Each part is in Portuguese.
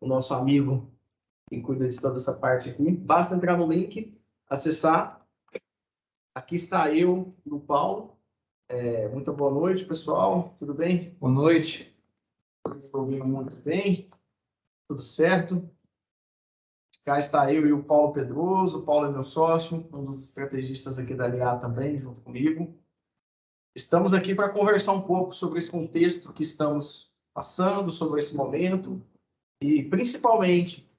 o nosso amigo que cuida de toda essa parte aqui. Basta entrar no link, acessar. Aqui está eu e o Paulo. Muito boa noite, pessoal. Tudo bem? Boa noite. Estou ouvindo muito bem. Tudo certo? Cá está eu e o Paulo Pedroso. O Paulo é meu sócio, um dos estrategistas aqui da LA também, junto comigo. Estamos aqui para conversar um pouco sobre esse contexto que estamos passando, sobre esse momento e, principalmente,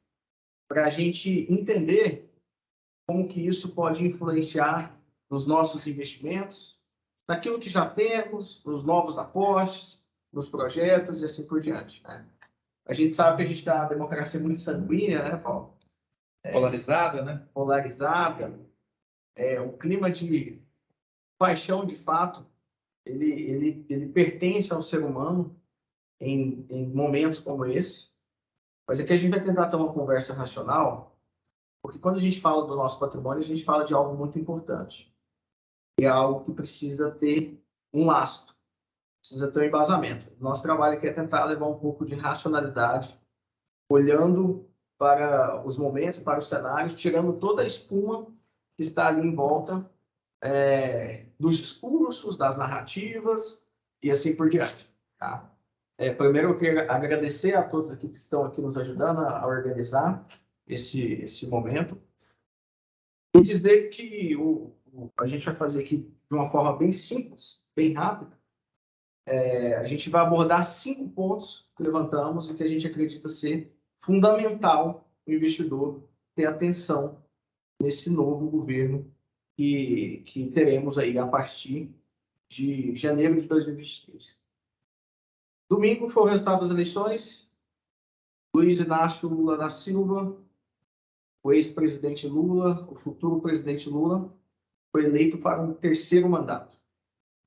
para a gente entender como que isso pode influenciar nos nossos investimentos, naquilo que já temos, nos novos aportes, nos projetos e assim por diante, né? A gente sabe que a gente está numa democracia muito sanguínea, né, Paulo? Polarizada, né? Polarizada. O clima de paixão, de fato, ele pertence ao ser humano em momentos como esse. Mas aqui a gente vai tentar ter uma conversa racional, porque quando a gente fala do nosso patrimônio, a gente fala de algo muito importante. E é algo que precisa ter um lastro, precisa ter um embasamento. Nosso trabalho aqui é tentar levar um pouco de racionalidade, olhando para os momentos, para os cenários, tirando toda a espuma que está ali em volta dos discursos, das narrativas e assim por diante. Tá? Primeiro, eu queria agradecer a todos aqui que estão aqui nos ajudando a organizar esse momento e dizer que a gente vai fazer aqui de uma forma bem simples, bem rápida. A gente vai abordar 5 pontos que levantamos e que a gente acredita ser fundamental o investidor ter atenção nesse novo governo que teremos aí a partir de janeiro de 2023. Domingo foi o resultado das eleições. Luiz Inácio Lula da Silva, o ex-presidente Lula, o futuro presidente Lula, foi eleito para um 3º mandato.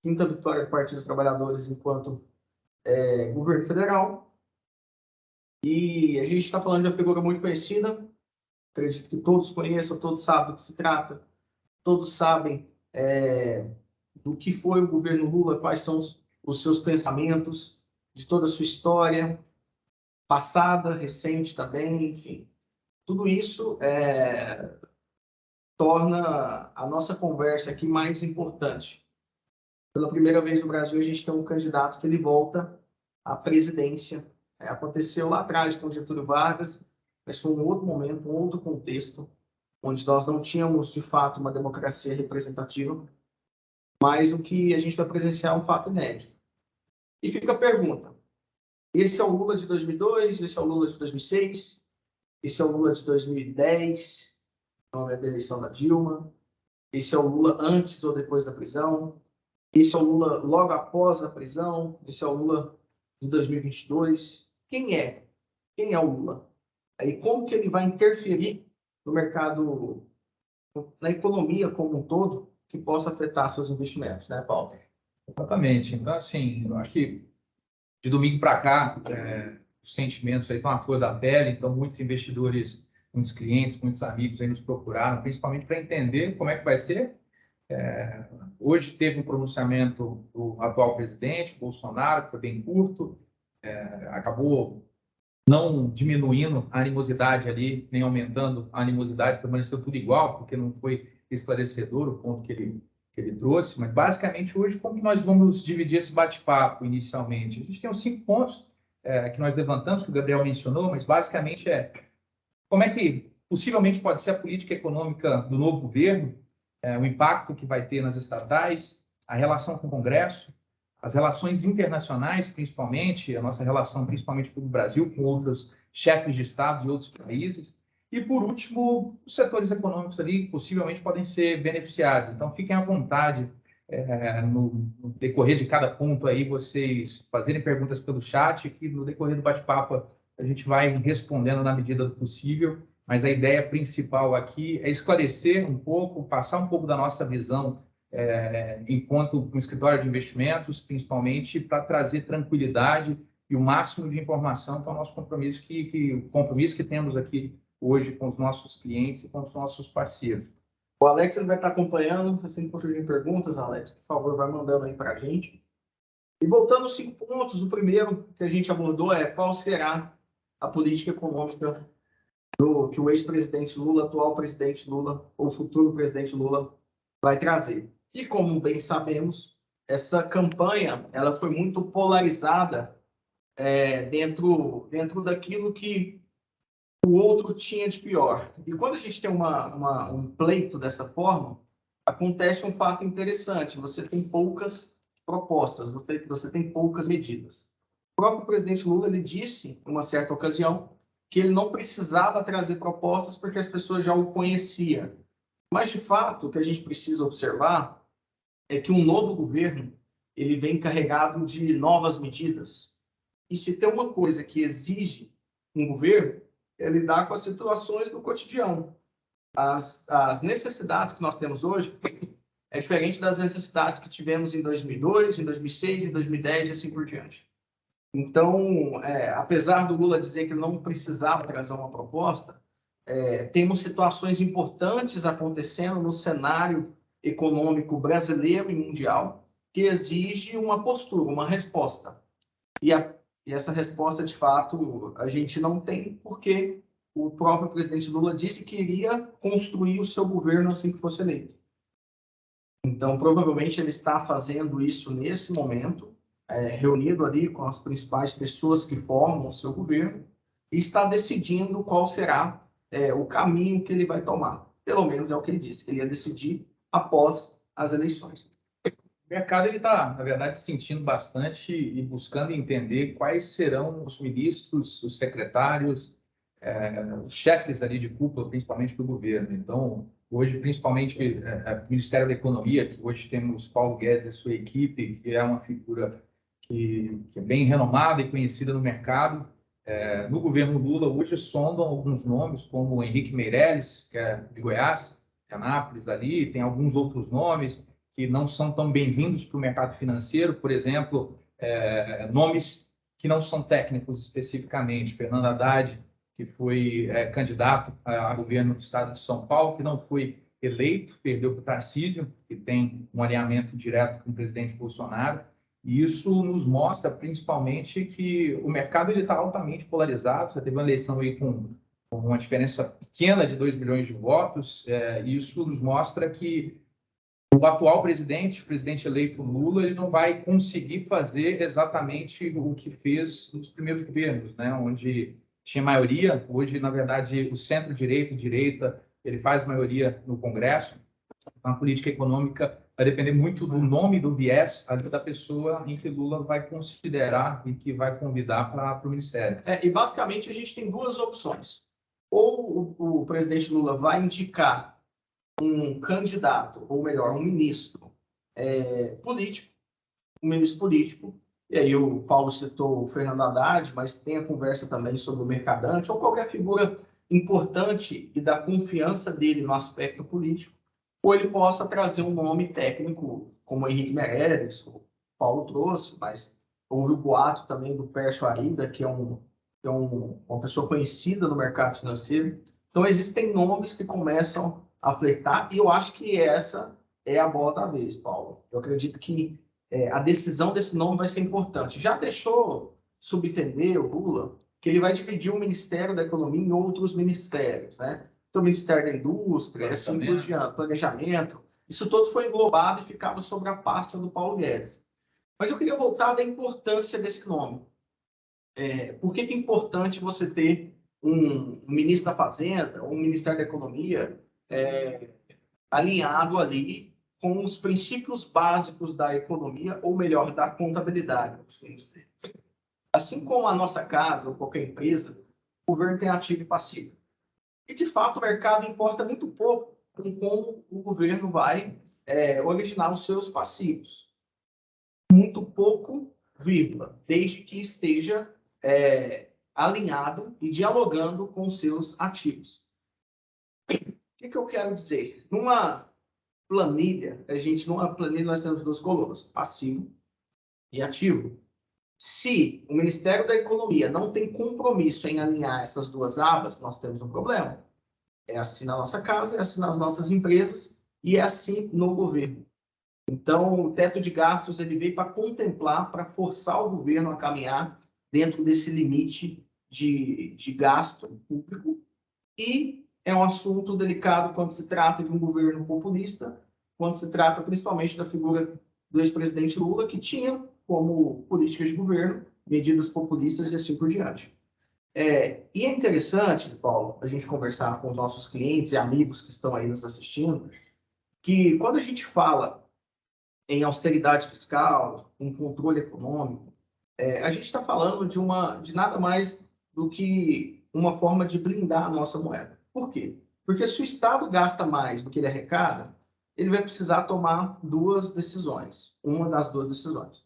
5ª vitória do Partido dos Trabalhadores enquanto governo federal. E a gente está falando de uma figura muito conhecida. Acredito que todos conheçam, todos sabem do que se trata. Todos sabem do que foi o governo Lula, quais são os seus pensamentos, de toda a sua história, passada, recente também, enfim. Tudo isso torna a nossa conversa aqui mais importante. Pela primeira vez no Brasil, a gente tem um candidato que ele volta à presidência. Aconteceu lá atrás com Getúlio Vargas, mas foi um outro momento, um outro contexto, onde nós não tínhamos, de fato, uma democracia representativa, mas o que a gente vai presenciar é um fato inédito. E fica a pergunta, esse é o Lula de 2002, esse é o Lula de 2006, esse é o Lula de 2010, não é da eleição da Dilma, esse é o Lula antes ou depois da prisão, esse é o Lula logo após a prisão, esse é o Lula de 2022. Quem é? Quem é o Lula? E como que ele vai interferir no mercado, na economia como um todo, que possa afetar seus investimentos, né, Paulo? Exatamente. Então, assim, eu acho que de domingo para cá, os sentimentos aí estão à flor da pele, então muitos investidores, muitos clientes, muitos amigos aí nos procuraram, principalmente para entender como é que vai ser. Hoje teve um pronunciamento do atual presidente, Bolsonaro, que foi bem curto, acabou não diminuindo a animosidade ali, nem aumentando a animosidade, permaneceu tudo igual, porque não foi esclarecedor o ponto que ele trouxe, mas basicamente hoje como que nós vamos dividir esse bate-papo inicialmente? A gente tem os 5 pontos que nós levantamos, que o Gabriel mencionou, mas basicamente como é que possivelmente pode ser a política econômica do novo governo, o impacto que vai ter nas estatais, a relação com o Congresso, as relações internacionais, principalmente, a nossa relação, principalmente com o Brasil, com outros chefes de Estado de outros países. E, por último, os setores econômicos ali possivelmente podem ser beneficiados. Então, fiquem à vontade, no decorrer de cada ponto aí, vocês fazerem perguntas pelo chat, que no decorrer do bate-papo a gente vai respondendo na medida do possível. Mas a ideia principal aqui é esclarecer um pouco, passar um pouco da nossa visão enquanto um escritório de investimentos, principalmente para trazer tranquilidade e o máximo de informação, que é o nosso compromisso, o compromisso que temos aqui hoje com os nossos clientes e com os nossos parceiros. O Alex ele vai estar acompanhando, assim que surgirem perguntas, Alex, por favor, vai mandando aí para a gente. E voltando aos 5 pontos, o primeiro que a gente abordou é qual será a política econômica que o ex-presidente Lula, atual presidente Lula, ou futuro presidente Lula vai trazer. E como bem sabemos, essa campanha ela foi muito polarizada dentro daquilo que o outro tinha de pior. E quando a gente tem um pleito dessa forma, acontece um fato interessante. Você tem poucas propostas, você tem poucas medidas. O próprio presidente Lula ele disse, em uma certa ocasião, que ele não precisava trazer propostas porque as pessoas já o conheciam. Mas, de fato, o que a gente precisa observar é que um novo governo ele vem carregado de novas medidas. E se tem uma coisa que exige um governo, é lidar com as situações do cotidiano. As necessidades que nós temos hoje é diferente das necessidades que tivemos em 2002, em 2006, em 2010 e assim por diante. Então, apesar do Lula dizer que ele não precisava trazer uma proposta, temos situações importantes acontecendo no cenário econômico brasileiro e mundial que exige uma postura, uma resposta. E essa resposta, de fato, a gente não tem, porque o próprio presidente Lula disse que iria construir o seu governo assim que fosse eleito. Então, provavelmente, ele está fazendo isso nesse momento, reunido ali com as principais pessoas que formam o seu governo, e está decidindo qual será o caminho que ele vai tomar. Pelo menos é o que ele disse, que ele ia decidir após as eleições. O mercado está, na verdade, se sentindo bastante e buscando entender quais serão os ministros, os secretários, os chefes ali de cúpula, principalmente do governo. Então, hoje, principalmente, o Ministério da Economia, que hoje temos Paulo Guedes e sua equipe, que é uma figura que é bem renomada e conhecida no mercado. No governo Lula, hoje sondam alguns nomes, como o Henrique Meirelles, que é de Goiás, de Anápolis, ali, tem alguns outros nomes que não são tão bem-vindos para o mercado financeiro, por exemplo, nomes que não são técnicos especificamente. Fernando Haddad, que foi candidato a governo do estado de São Paulo, que não foi eleito, perdeu para o Tarcísio, que tem um alinhamento direto com o presidente Bolsonaro. E isso nos mostra, principalmente, que o mercado está altamente polarizado. Você teve uma eleição aí com uma diferença pequena de 2 milhões de votos. Isso nos mostra que o atual presidente, o presidente eleito Lula, ele não vai conseguir fazer exatamente o que fez nos primeiros governos, né? Onde tinha maioria. Hoje, na verdade, o centro-direita e direita, ele faz maioria no Congresso. A política econômica vai depender muito do nome, do viés da pessoa em que Lula vai considerar e que vai convidar para o Ministério. E, basicamente, a gente tem duas opções. Ou o presidente Lula vai indicar um candidato, ou melhor, um ministro político, e aí o Paulo citou o Fernando Haddad, mas tem a conversa também sobre o Mercadante, ou qualquer figura importante e da confiança dele no aspecto político, ou ele possa trazer um nome técnico, como Henrique Meirelles, o Paulo trouxe, mas houve o boato também do Pércio Arida, que é uma pessoa conhecida no mercado financeiro. Então, existem nomes que começam a flertar, e eu acho que essa é a bola da vez, Paulo. Eu acredito que a decisão desse nome vai ser importante. Já deixou subentender o Lula que ele vai dividir o Ministério da Economia em outros ministérios, né? Então, o Ministério da Indústria, assim por diante, planejamento, isso tudo foi englobado e ficava sobre a pasta do Paulo Guedes. Mas eu queria voltar da importância desse nome. Por que é importante você ter um ministro da Fazenda, um Ministério da Economia alinhado ali com os princípios básicos da economia, ou melhor, da contabilidade, eu costumo dizer. Assim como a nossa casa ou qualquer empresa, o governo tem ativo e passivo. E, de fato, o mercado importa muito pouco com como o governo vai originar os seus passivos. Muito pouco, vírgula, desde que esteja alinhado e dialogando com os seus ativos. O que eu quero dizer? Numa planilha nós temos duas colunas, passivo e ativo. Se o Ministério da Economia não tem compromisso em alinhar essas duas abas, nós temos um problema. É assim na nossa casa, é assim nas nossas empresas e é assim no governo. Então, o teto de gastos ele veio para contemplar, para forçar o governo a caminhar dentro desse limite de gasto público e é um assunto delicado quando se trata de um governo populista, quando se trata principalmente da figura do ex-presidente Lula, que tinha como políticas de governo medidas populistas e assim por diante. E é interessante, Paulo, a gente conversar com os nossos clientes e amigos que estão aí nos assistindo, que quando a gente fala em austeridade fiscal, em controle econômico, a gente está falando de nada mais do que uma forma de blindar a nossa moeda. Por quê? Porque se o Estado gasta mais do que ele arrecada, ele vai precisar tomar duas decisões. Uma das duas decisões.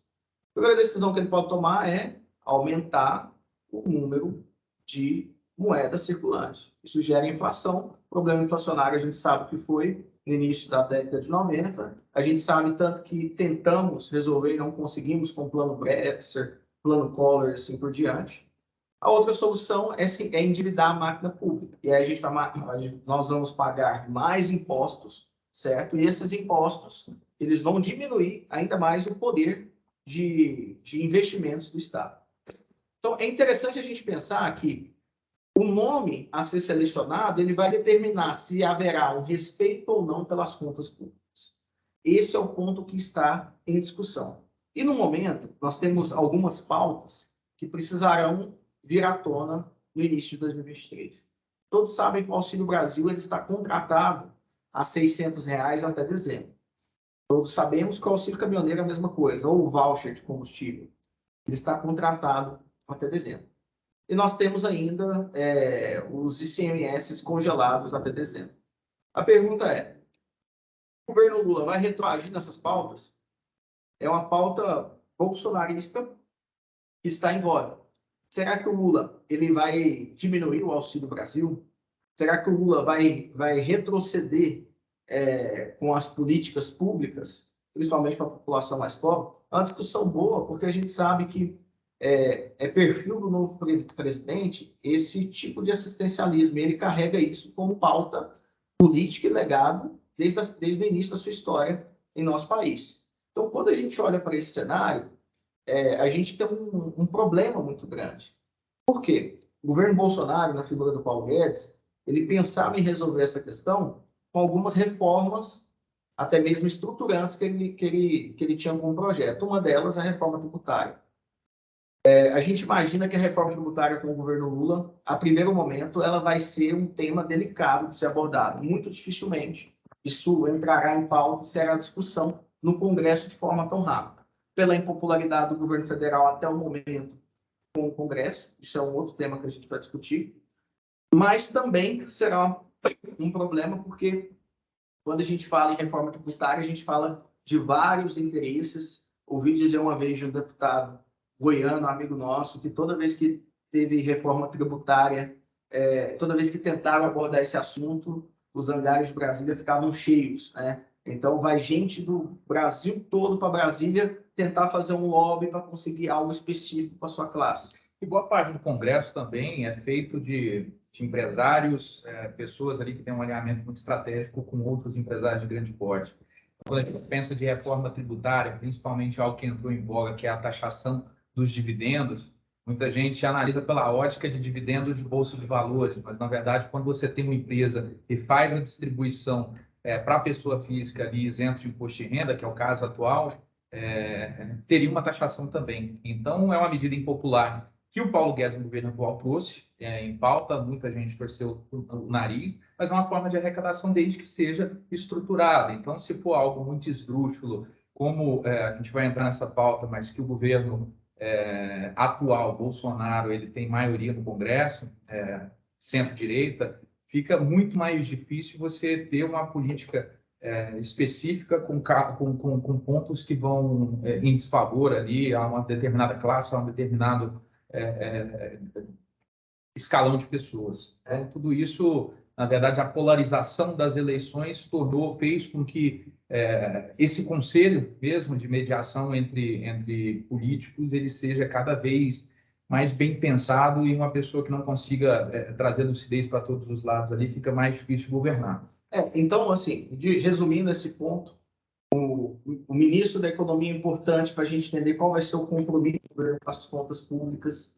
A primeira decisão que ele pode tomar é aumentar o número de moedas circulantes. Isso gera inflação. O problema inflacionário a gente sabe que foi no início da década de 90. A gente sabe tanto que tentamos resolver e não conseguimos com o plano Bretzer, plano Collor e assim por diante. A outra solução é endividar a máquina pública. E aí nós vamos pagar mais impostos, certo? E esses impostos eles vão diminuir ainda mais o poder de investimentos do Estado. Então, é interessante a gente pensar que o nome a ser selecionado ele vai determinar se haverá um respeito ou não pelas contas públicas. Esse é o ponto que está em discussão. E, no momento, nós temos algumas pautas que precisarão vir à tona no início de 2023. Todos sabem que o Auxílio Brasil ele está contratado a R$ 600 até dezembro. Todos sabemos que o auxílio caminhoneiro é a mesma coisa, ou o voucher de combustível. Ele está contratado até dezembro. E nós temos ainda os ICMS congelados até dezembro. A pergunta é, o governo Lula vai retroagir nessas pautas? É uma pauta bolsonarista que está em voga. Será que o Lula ele vai diminuir o Auxílio Brasil? Será que o Lula vai retroceder com as políticas públicas, principalmente para a população mais pobre? É uma discussão boa, porque a gente sabe que é perfil do novo presidente esse tipo de assistencialismo. Ele carrega isso como pauta política e legado desde o início da sua história em nosso país. Então, quando a gente olha para esse cenário, a gente tem um problema muito grande. Por quê? O governo Bolsonaro, na figura do Paulo Guedes, ele pensava em resolver essa questão com algumas reformas, até mesmo estruturantes, que ele tinha como projeto. Uma delas é a reforma tributária. A gente imagina que a reforma tributária com o governo Lula, a primeiro momento, ela vai ser um tema delicado de ser abordado. Muito dificilmente isso entrará em pauta e será discussão no Congresso de forma tão rápida. Pela impopularidade do governo federal até o momento com o Congresso, isso é um outro tema que a gente vai discutir, mas também será um problema porque quando a gente fala em reforma tributária, a gente fala de vários interesses. Ouvi dizer uma vez de um deputado goiano, amigo nosso, que toda vez que teve reforma tributária, toda vez que tentaram abordar esse assunto, os hangares de Brasília ficavam cheios, né? Então, vai gente do Brasil todo para Brasília tentar fazer um lobby para conseguir algo específico para sua classe. E boa parte do Congresso também é feito de empresários, pessoas ali que têm um alinhamento muito estratégico com outros empresários de grande porte. Quando a gente pensa de reforma tributária, principalmente algo que entrou em voga, que é a taxação dos dividendos, muita gente analisa pela ótica de dividendos de bolsa de valores, mas, na verdade, quando você tem uma empresa e faz a distribuição para a pessoa física ali isento de imposto de renda, que é o caso atual, teria uma taxação também. Então, é uma medida impopular que o Paulo Guedes, no governo atual, trouxe em pauta, muita gente torceu o nariz, mas é uma forma de arrecadação desde que seja estruturada. Então, se for algo muito esdrúxulo, como a gente vai entrar nessa pauta, mas que o governo atual, Bolsonaro, ele tem maioria no Congresso, centro-direita, fica muito mais difícil você ter uma política específica com pontos que vão em desfavor ali a uma determinada classe, a um determinado escalão de pessoas. Então, tudo isso, na verdade, a polarização das eleições fez com que esse conselho mesmo de mediação entre políticos ele seja cada vez mais bem pensado e uma pessoa que não consiga trazer lucidez para todos os lados ali fica mais difícil de governar. Então, assim, resumindo esse ponto, o ministro da Economia é importante para a gente entender qual vai ser o compromisso com as contas públicas.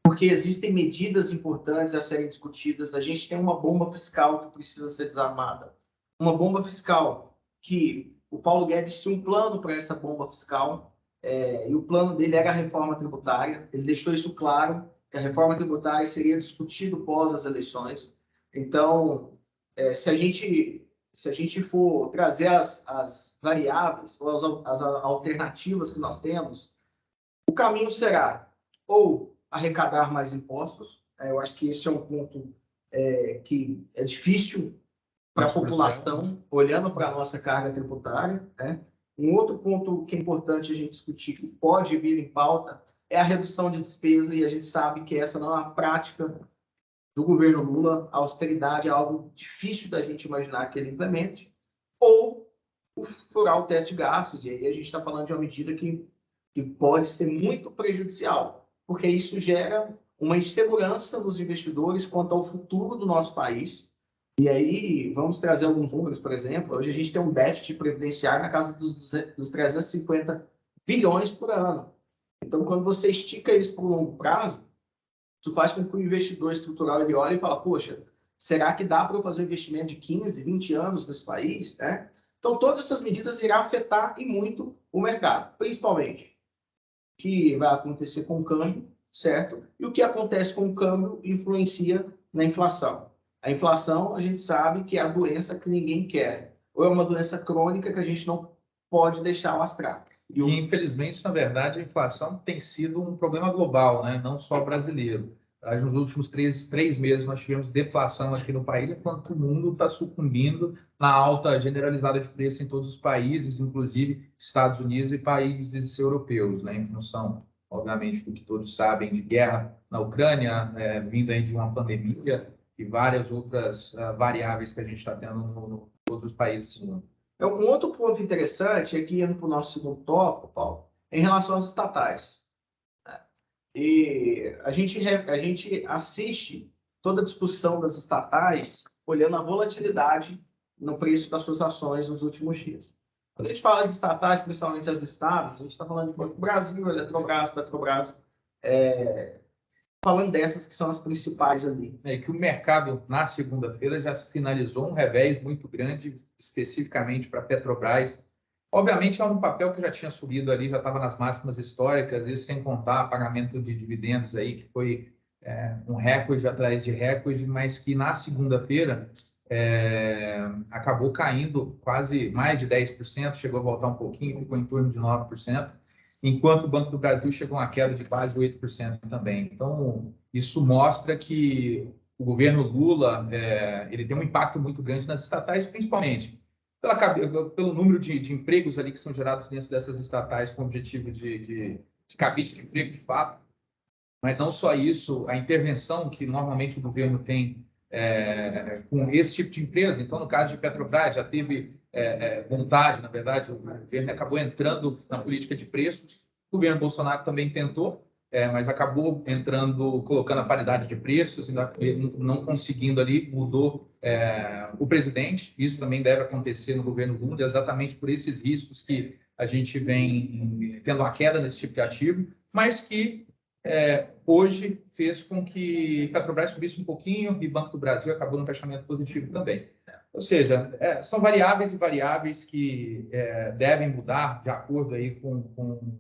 porque existem medidas importantes a serem discutidas. A gente tem uma bomba fiscal que precisa ser desarmada. Uma bomba fiscal que o Paulo Guedes tinha um plano para essa bomba fiscal, e o plano dele era a reforma tributária. Ele deixou isso claro, que a reforma tributária seria discutido pós as eleições. Então, se a gente for trazer as variáveis ou as alternativas que nós temos, o caminho será ou arrecadar mais impostos. Eu acho que esse é um ponto que é difícil para a população, olhando para a nossa carga tributária, né? Um outro ponto que é importante a gente discutir, que pode vir em pauta, é a redução de despesa, e a gente sabe que essa não é uma prática do governo Lula. A austeridade é algo difícil da gente imaginar que ele implemente, ou o furar o teto de gastos, e aí a gente está falando de uma medida que pode ser muito prejudicial, porque isso gera uma insegurança nos investidores quanto ao futuro do nosso país. E aí, vamos trazer alguns números, por exemplo. Hoje a gente tem um déficit previdenciário na casa dos 350 bilhões por ano. Então, quando você estica isso para o longo prazo, isso faz com que o investidor estrutural ele olhe e fala, poxa, será que dá para eu fazer um investimento de 15, 20 anos nesse país? Né? Então, todas essas medidas irão afetar e muito o mercado, principalmente o que vai acontecer com o câmbio, certo? E o que acontece com o câmbio influencia na inflação. A inflação, a gente sabe que é a doença que ninguém quer, ou é uma doença crônica que a gente não pode deixar lastrar. E infelizmente, na verdade, a inflação tem sido um problema global, né? Não só brasileiro. Nos últimos três meses, nós tivemos deflação aqui no país, enquanto o mundo está sucumbindo na alta generalizada de preço em todos os países, inclusive Estados Unidos e países europeus, né? Em função, obviamente, do que todos sabem, de guerra na Ucrânia, vindo aí de uma pandemia e várias outras variáveis que a gente está tendo em todos os países do mundo. Um outro ponto interessante, aqui indo para o nosso segundo tópico, Paulo, é em relação às estatais. E a gente assiste toda a discussão das estatais olhando a volatilidade no preço das suas ações nos últimos dias. Quando a gente fala de estatais, principalmente as listadas, a gente está falando de Banco do Brasil, Eletrobras, Petrobras, falando dessas que são as principais ali. É que o mercado, na segunda-feira, já sinalizou um revés muito grande, especificamente para a Petrobras. Obviamente, é um papel que já tinha subido ali, já estava nas máximas históricas, isso sem contar pagamento de dividendos aí, que foi um recorde atrás de recorde, mas que na segunda-feira acabou caindo quase mais de 10%, chegou a voltar um pouquinho, ficou em torno de 9%, enquanto o Banco do Brasil chegou a uma queda de quase 8% também. Então, isso mostra que o governo Lula ele tem um impacto muito grande nas estatais, principalmente pelo número de empregos ali que são gerados dentro dessas estatais com o objetivo de cabide de emprego de fato. Mas não só isso, a intervenção que normalmente o governo tem com esse tipo de empresa. Então, no caso de Petrobras, já teve vontade, na verdade, o governo acabou entrando na política de preços. O governo Bolsonaro também tentou, mas acabou entrando, colocando a paridade de preços, não conseguindo ali, mudou o presidente. Isso também deve acontecer no governo Lula, exatamente por esses riscos que a gente vem tendo uma queda nesse tipo de ativo, mas que hoje fez com que Petrobras subisse um pouquinho e Banco do Brasil acabou no fechamento positivo também. Ou seja, são variáveis e variáveis que devem mudar de acordo aí com o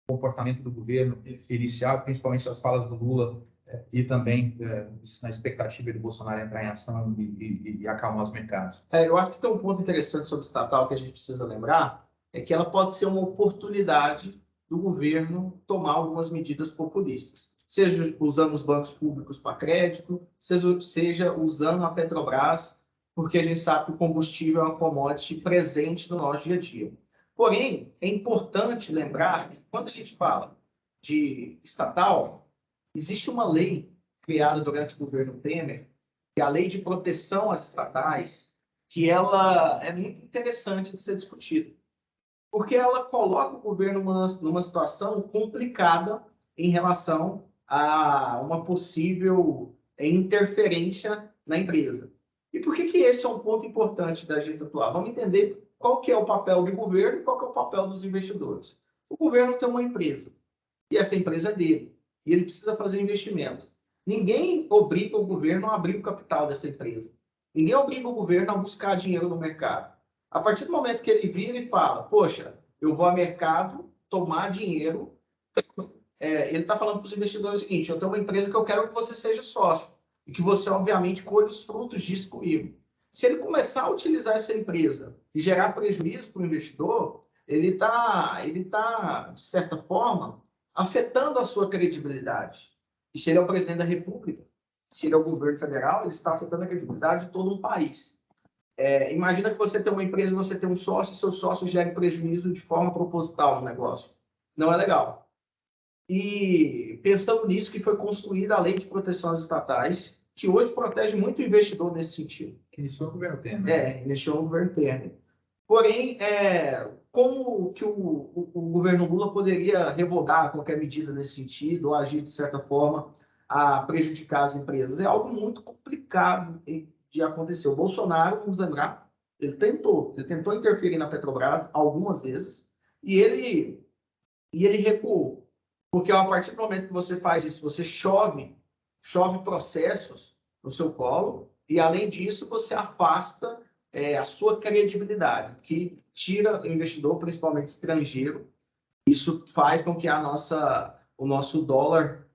comportamento do governo inicial, principalmente as falas do Lula e também na expectativa de Bolsonaro entrar em ação e acalmar os mercados. Eu acho que tem um ponto interessante sobre estatal que a gente precisa lembrar, é que ela pode ser uma oportunidade do governo tomar algumas medidas populistas, seja usando os bancos públicos para crédito, seja usando a Petrobras, porque a gente sabe que o combustível é uma commodity presente no nosso dia a dia. Porém, é importante lembrar que quando a gente fala de estatal, existe uma lei criada durante o governo Temer, que é a Lei de Proteção às Estatais, que ela é muito interessante de ser discutida, porque ela coloca o governo numa situação complicada em relação a uma possível interferência na empresa. E por que esse é um ponto importante da gente atuar? Vamos entender qual que é o papel do governo e qual que é o papel dos investidores. O governo tem uma empresa, e essa empresa é dele. e ele precisa fazer investimento. Ninguém obriga o governo a abrir o capital dessa empresa. Ninguém obriga o governo a buscar dinheiro no mercado. A partir do momento que ele vira e fala, poxa, eu vou ao mercado tomar dinheiro, ele está falando para os investidores o seguinte, eu tenho uma empresa que eu quero que você seja sócio e que você, obviamente, colhe os frutos disso comigo. Se ele começar a utilizar essa empresa e gerar prejuízo para o investidor, ele tá, de certa forma, afetando a sua credibilidade. E se ele é o presidente da República, se ele é o governo federal, ele está afetando a credibilidade de todo um país. Imagina que você tem uma empresa, você tem um sócio, e seu sócio gera prejuízo de forma proposital no negócio. Não é legal. E pensando nisso que foi construída a Lei de Proteção às Estatais, que hoje protege muito o investidor nesse sentido. Que iniciou o governo Temer. Iniciou no governo Temer. Porém, como que o governo Lula poderia revogar qualquer medida nesse sentido, ou agir de certa forma a prejudicar as empresas? É algo muito complicado de acontecer. O Bolsonaro, vamos lembrar, ele tentou interferir na Petrobras algumas vezes, e ele recuou. Porque a partir do momento que você faz isso, você chove processos no seu colo, e além disso, você afasta a sua credibilidade, que tira o investidor, principalmente estrangeiro. Isso faz com que o nosso dólar,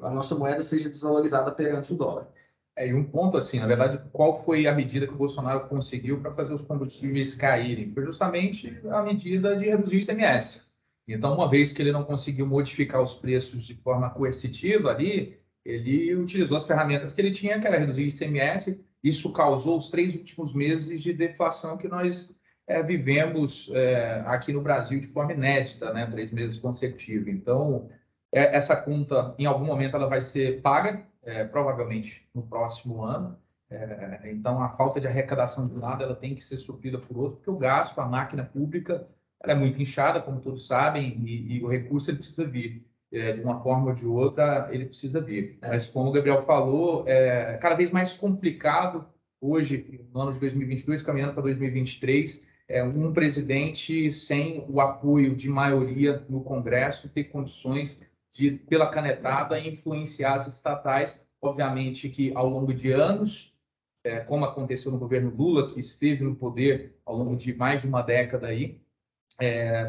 a nossa moeda seja desvalorizada perante o dólar. E um ponto assim, na verdade, qual foi a medida que o Bolsonaro conseguiu para fazer os combustíveis caírem? Foi justamente a medida de reduzir o ICMS. Então, uma vez que ele não conseguiu modificar os preços de forma coercitiva ali, ele utilizou as ferramentas que ele tinha, que era reduzir o ICMS. Isso causou os 3 últimos meses de deflação que nós vivemos aqui no Brasil de forma inédita, né? 3 meses consecutivos. Então, essa conta, em algum momento, ela vai ser paga, provavelmente no próximo ano. Então, a falta de arrecadação de um lado ela tem que ser suprida por outro, porque o gasto, a máquina pública, ela é muito inchada, como todos sabem, e o recurso ele precisa vir. De uma forma ou de outra, ele precisa vir. Mas, como o Gabriel falou, é cada vez mais complicado hoje, no ano de 2022, caminhando para 2023, um presidente sem o apoio de maioria no Congresso ter condições de, pela canetada, influenciar as estatais. Obviamente que, ao longo de anos, como aconteceu no governo Lula, que esteve no poder ao longo de mais de uma década aí,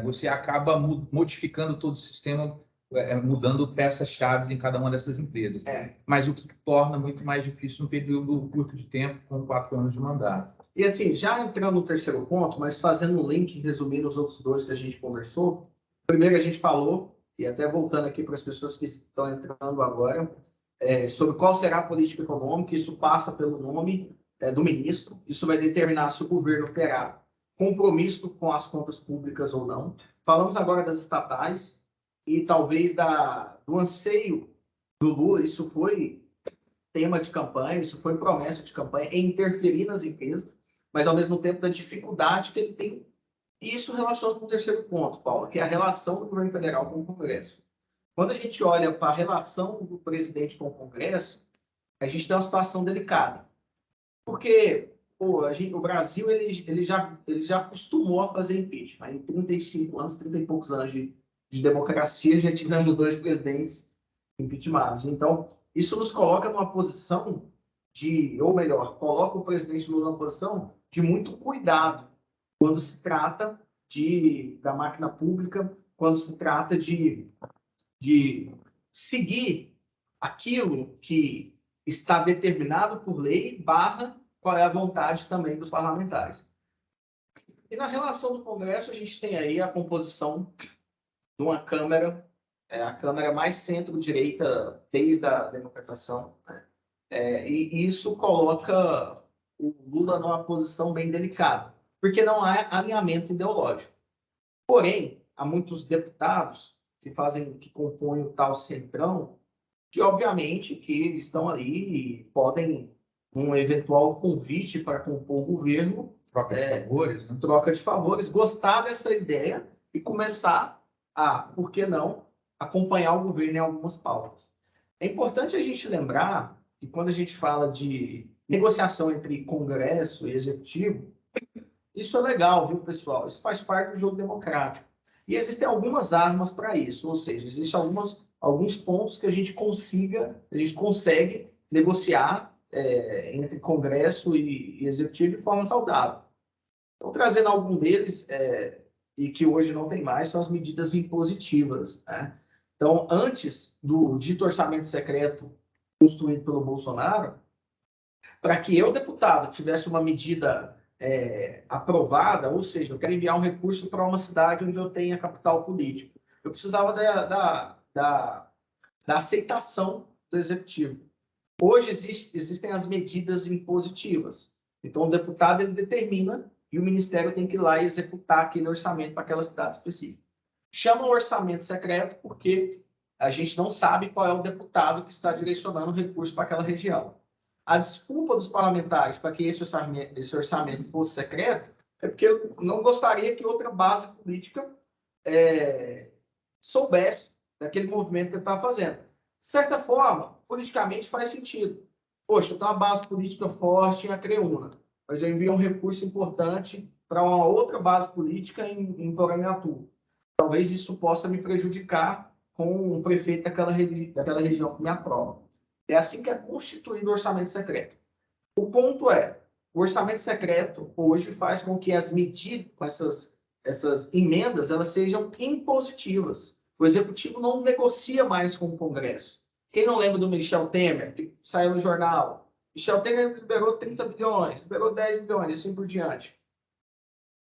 você acaba modificando todo o sistema, mudando peças-chave em cada uma dessas empresas. Mas o que torna muito mais difícil um período curto de tempo, com 4 anos de mandato. E assim, já entrando no terceiro ponto, mas fazendo um link, resumindo os outros 2 que a gente conversou. Primeiro, a gente falou, e até voltando aqui para as pessoas que estão entrando agora, sobre qual será a política econômica. Isso passa pelo nome do ministro. Isso vai determinar se o governo terá compromisso com as contas públicas ou não. Falamos agora das estatais e talvez do anseio do Lula. Isso foi tema de campanha, isso foi promessa de campanha, em interferir nas empresas, mas ao mesmo tempo da dificuldade que ele tem. E isso relaciona com o terceiro ponto, Paulo, que é a relação do governo federal com o Congresso. Quando a gente olha para a relação do presidente com o Congresso, a gente tem uma situação delicada. Porque o Brasil ele já acostumou a fazer impeachment. Em 35 anos, 30 e poucos anos de democracia, já tivemos 2 presidentes impeachmentados. Então, isso nos coloca numa posição ou melhor, coloca o presidente Lula numa posição de muito cuidado quando se trata da máquina pública, quando se trata de seguir aquilo que está determinado por lei, qual é a vontade também dos parlamentares. E na relação do Congresso, a gente tem aí a composição de uma Câmara, a Câmara mais centro-direita desde a democratização, né? E isso coloca o Lula numa posição bem delicada, porque não há alinhamento ideológico. Porém, há muitos deputados que compõem o tal centrão, que obviamente que estão ali e podem, um eventual convite para compor o governo, troca de favores, né? Troca de favores, gostar dessa ideia e começar por que não, acompanhar o governo em algumas pautas. É importante a gente lembrar que quando a gente fala de negociação entre Congresso e Executivo, isso é legal, viu, pessoal? Isso faz parte do jogo democrático. E existem algumas armas para isso, ou seja, existem algumas alguns pontos que a gente consegue negociar entre Congresso e Executivo de forma saudável. Então, trazendo algum deles, e que hoje não tem mais, são as medidas impositivas, né? Então, antes do dito orçamento secreto construído pelo Bolsonaro, para que eu, deputado, tivesse uma medida aprovada, ou seja, eu quero enviar um recurso para uma cidade onde eu tenha capital político, eu precisava da aceitação do Executivo. Hoje existem as medidas impositivas. Então, o deputado ele determina e o Ministério tem que ir lá e executar aquele orçamento para aquela cidade específica. Chama orçamento secreto porque a gente não sabe qual é o deputado que está direcionando o recurso para aquela região. A desculpa dos parlamentares para que esse orçamento fosse secreto é porque eu não gostaria que outra base política soubesse daquele movimento que ele estava fazendo. De certa forma, politicamente faz sentido. Poxa, eu tenho uma base política forte em Acreúna, mas eu envio um recurso importante para uma outra base política em Porangatu. Talvez isso possa me prejudicar com o prefeito daquela região que me aprova. É assim que é constituído o orçamento secreto. O ponto é, o orçamento secreto hoje faz com que as medidas, essas emendas, elas sejam impositivas. O Executivo não negocia mais com o Congresso. Quem não lembra do Michel Temer, que saiu no jornal? Michel Temer liberou 30 bilhões, liberou 10 bilhões, e assim por diante.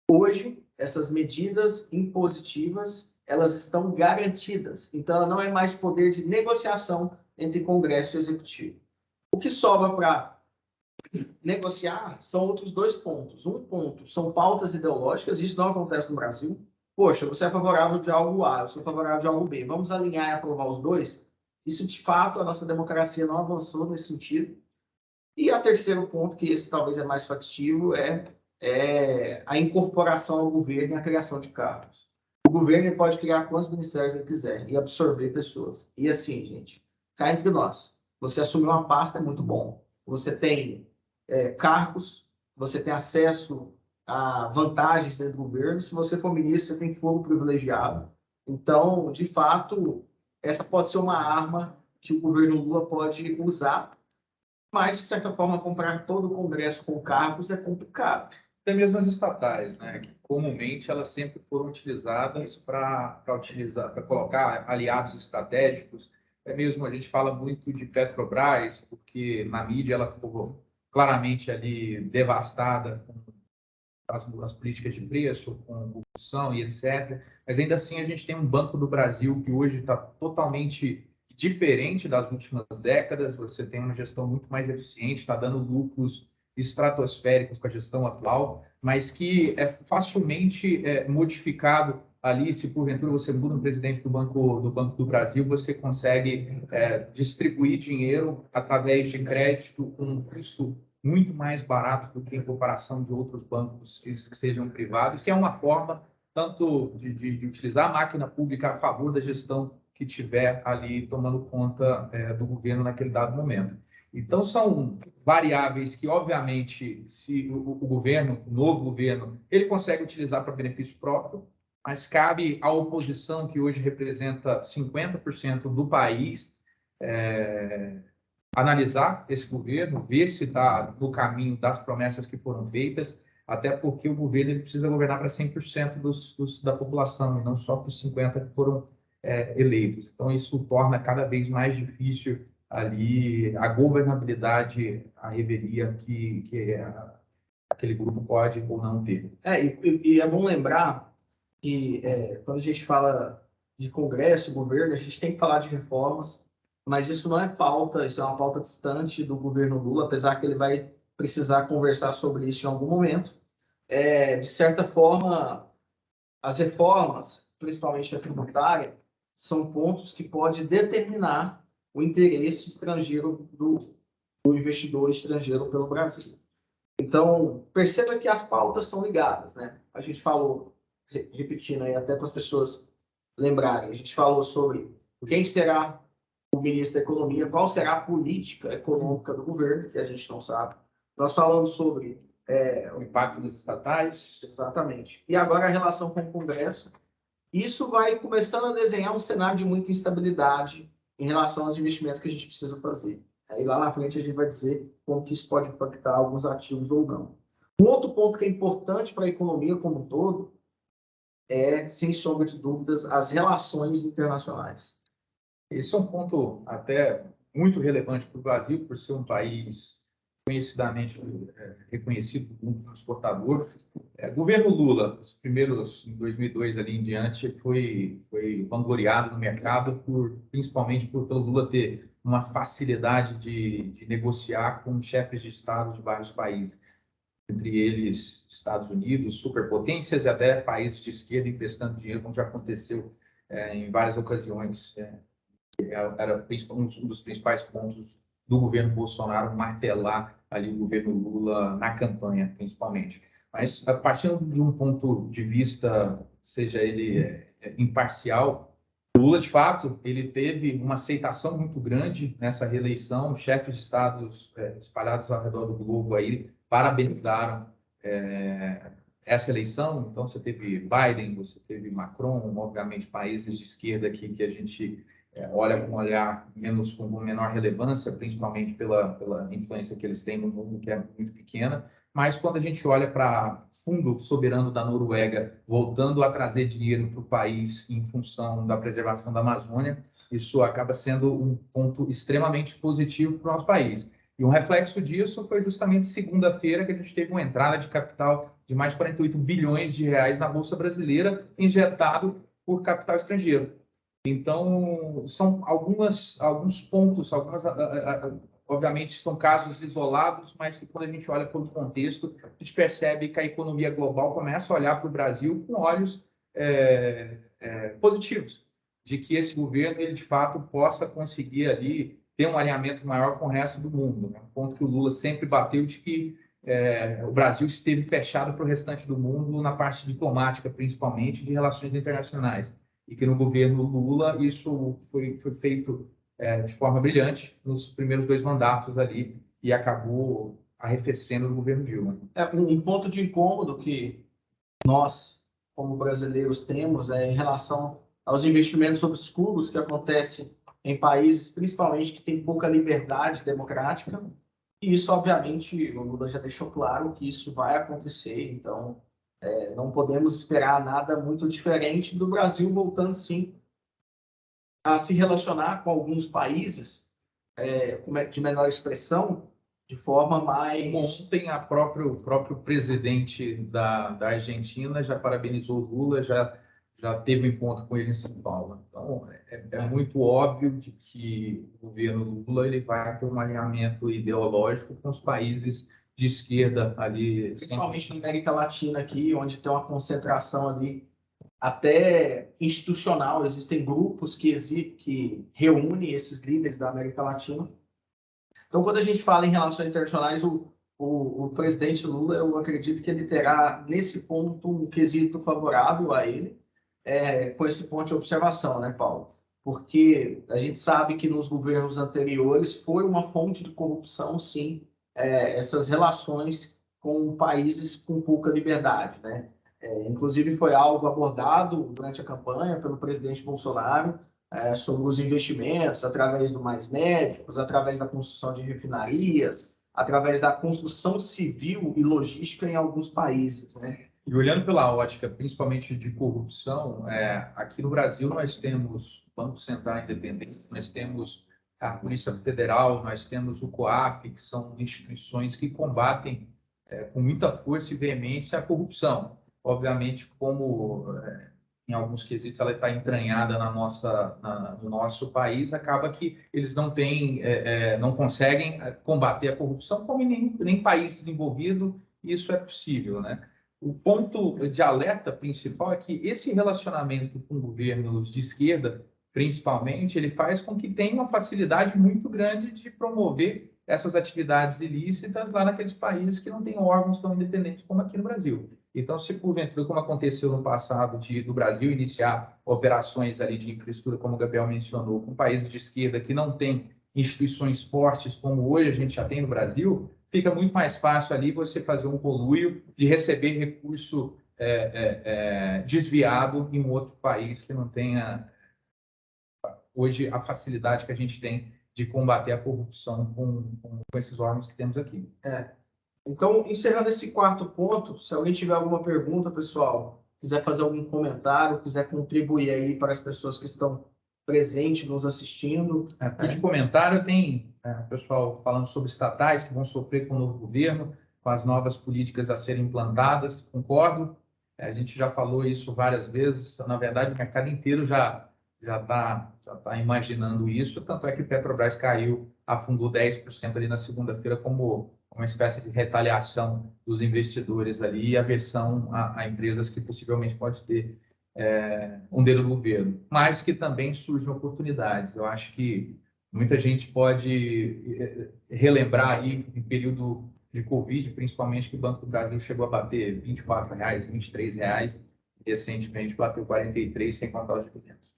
Hoje, essas medidas impositivas, elas estão garantidas. Então, ela não é mais poder de negociação entre Congresso e Executivo. O que sobra para negociar são outros dois pontos. Um ponto são pautas ideológicas, isso não acontece no Brasil. Poxa, você é favorável de algo A, eu sou favorável de algo B. Vamos alinhar e aprovar os dois? Isso, de fato, a nossa democracia não avançou nesse sentido. E o terceiro ponto, que esse talvez é mais factível, é a incorporação ao governo e a criação de cargos. O governo pode criar quantos ministérios ele quiser e absorver pessoas. E assim, gente, cá entre nós, você assumir uma pasta é muito bom. Você tem cargos, você tem acesso a vantagens dentro do governo. Se você for ministro, você tem fogo privilegiado. Então, de fato, essa pode ser uma arma que o governo Lula pode usar, mas, de certa forma, comprar todo o Congresso com cargos é complicado. Até mesmo as estatais, né? Que comumente elas sempre foram utilizadas para colocar aliados estratégicos. Até mesmo a gente fala muito de Petrobras, porque na mídia ela ficou claramente ali devastada com as políticas de preço, com corrupção e etc. Mas ainda assim a gente tem um Banco do Brasil que hoje está totalmente diferente das últimas décadas. Você tem uma gestão muito mais eficiente, está dando lucros estratosféricos com a gestão atual, mas que é facilmente modificado ali. Se porventura você muda um presidente do Banco do Brasil, você consegue distribuir dinheiro através de crédito com um custo muito mais barato do que em comparação de outros bancos que sejam privados, que é uma forma tanto de utilizar a máquina pública a favor da gestão que tiver ali tomando conta do governo naquele dado momento. Então, são variáveis que, obviamente, se o governo, o novo governo, ele consegue utilizar para benefício próprio, mas cabe à oposição, que hoje representa 50% do país, analisar esse governo, ver se está no caminho das promessas que foram feitas, até porque o governo ele precisa governar para 100% da população, e não só para os 50% que foram eleitos. Então, isso torna cada vez mais difícil ali a governabilidade, a revelia que aquele grupo pode ou não ter. E é bom lembrar que quando a gente fala de Congresso, governo, a gente tem que falar de reformas, mas isso não é pauta, isso é uma pauta distante do governo Lula, apesar que ele vai precisar conversar sobre isso em algum momento. De certa forma, as reformas, principalmente a tributária, são pontos que podem determinar o interesse estrangeiro do investidor estrangeiro pelo Brasil. Então, perceba que as pautas são ligadas, né? A gente falou, repetindo aí até para as pessoas lembrarem, a gente falou sobre quem será o ministro da Economia, qual será a política econômica do governo, que a gente não sabe. Nós falamos sobre o impacto das estatais. Exatamente. E agora a relação com o Congresso Isso vai começando a desenhar um cenário de muita instabilidade em relação aos investimentos que a gente precisa fazer. Aí lá na frente a gente vai dizer como que isso pode impactar alguns ativos ou não. Um outro ponto que é importante para a economia como um todo é, sem sombra de dúvidas, as relações internacionais. Esse é um ponto até muito relevante para o Brasil, por ser um país conhecidamente reconhecido como exportador. O governo Lula, os primeiros, em 2002 ali em diante, foi vangloriado no mercado, principalmente pelo Lula ter uma facilidade de negociar com chefes de Estado de vários países, entre eles Estados Unidos, superpotências e até países de esquerda emprestando dinheiro, como já aconteceu em várias ocasiões. Era um dos principais pontos do governo Bolsonaro, martelar ali o governo Lula na campanha, principalmente. Mas, a partir de um ponto de vista, seja ele imparcial, o Lula, de fato, ele teve uma aceitação muito grande nessa reeleição. Chefes de estados espalhados ao redor do globo aí parabenizaram essa eleição. Então, você teve Biden, você teve Macron, obviamente países de esquerda aqui que a gente olha com um olhar com menor relevância, principalmente pela influência que eles têm no mundo, que é muito pequena. Mas quando a gente olha para o Fundo Soberano da Noruega, voltando a trazer dinheiro para o país em função da preservação da Amazônia, isso acaba sendo um ponto extremamente positivo para o nosso país. E um reflexo disso foi justamente segunda-feira, que a gente teve uma entrada de capital de mais de 48 bilhões de reais na Bolsa Brasileira, injetado por capital estrangeiro. Então, são alguns pontos, obviamente são casos isolados, mas que quando a gente olha pelo contexto, a gente percebe que a economia global começa a olhar para o Brasil com olhos positivos, de que esse governo, ele de fato possa conseguir ali ter um alinhamento maior com o resto do mundo. Um ponto que o Lula sempre bateu de que o Brasil esteve fechado para o restante do mundo na parte diplomática, principalmente de relações internacionais. E que no governo Lula isso foi feito de forma brilhante nos primeiros 2 mandatos ali e acabou arrefecendo no governo Dilma. Um ponto de incômodo que nós, como brasileiros, temos em relação aos investimentos obscuros que acontecem em países, principalmente, que têm pouca liberdade democrática. E isso, obviamente, o Lula já deixou claro que isso vai acontecer, então não podemos esperar nada muito diferente do Brasil voltando, sim, a se relacionar com alguns países de menor expressão, de forma mais... Ontem, o próprio presidente da Argentina já parabenizou o Lula, já teve um encontro com ele em São Paulo. Então, é muito óbvio de que o governo Lula ele vai ter um alinhamento ideológico com os países de esquerda ali. Principalmente na América Latina aqui, onde tem uma concentração ali até institucional. Existem grupos que reúnem esses líderes da América Latina. Então, quando a gente fala em relações internacionais, o presidente Lula, eu acredito que ele terá, nesse ponto, um quesito favorável a ele, com esse ponto de observação, né, Paulo? Porque a gente sabe que nos governos anteriores foi uma fonte de corrupção, sim, essas relações com países com pouca liberdade, né? Inclusive foi algo abordado durante a campanha pelo presidente Bolsonaro sobre os investimentos através do Mais Médicos, através da construção de refinarias, através da construção civil e logística em alguns países, né? E olhando pela ótica, principalmente de corrupção, aqui no Brasil nós temos o Banco Central Independente, nós temos a Polícia Federal, nós temos o COAF, que são instituições que combatem com muita força e veemência a corrupção. Obviamente, como em alguns quesitos ela está entranhada no nosso país, acaba que eles não conseguem combater a corrupção como em nem país desenvolvido isso é possível, né? O ponto de alerta principal é que esse relacionamento com governos de esquerda, principalmente, ele faz com que tenha uma facilidade muito grande de promover essas atividades ilícitas lá naqueles países que não têm órgãos tão independentes como aqui no Brasil. Então, se porventura, como aconteceu no passado, do Brasil iniciar operações ali de infraestrutura, como o Gabriel mencionou, com países de esquerda que não têm instituições fortes como hoje a gente já tem no Brasil, fica muito mais fácil ali você fazer um conluio de receber recurso desviado em um outro país que não tenha hoje a facilidade que a gente tem de combater a corrupção com esses órgãos que temos aqui. Então, encerrando esse quarto ponto, se alguém tiver alguma pergunta, pessoal, quiser fazer algum comentário, quiser contribuir aí para as pessoas que estão presentes, nos assistindo. Aqui de comentário tem pessoal falando sobre estatais que vão sofrer com o novo governo, com as novas políticas a serem implantadas. Concordo. A gente já falou isso várias vezes. Na verdade, o mercado inteiro já está imaginando isso. Tanto é que Petrobras caiu, afundou 10% ali na segunda-feira como uma espécie de retaliação dos investidores ali e aversão a empresas que possivelmente pode ter um dedo do governo, mas que também surgem oportunidades. Eu acho que muita gente pode relembrar aí em período de Covid, principalmente que o Banco do Brasil chegou a bater R$ 24,00, R$ 23,00, recentemente bateu R$ 43,00, sem contar os dividendos.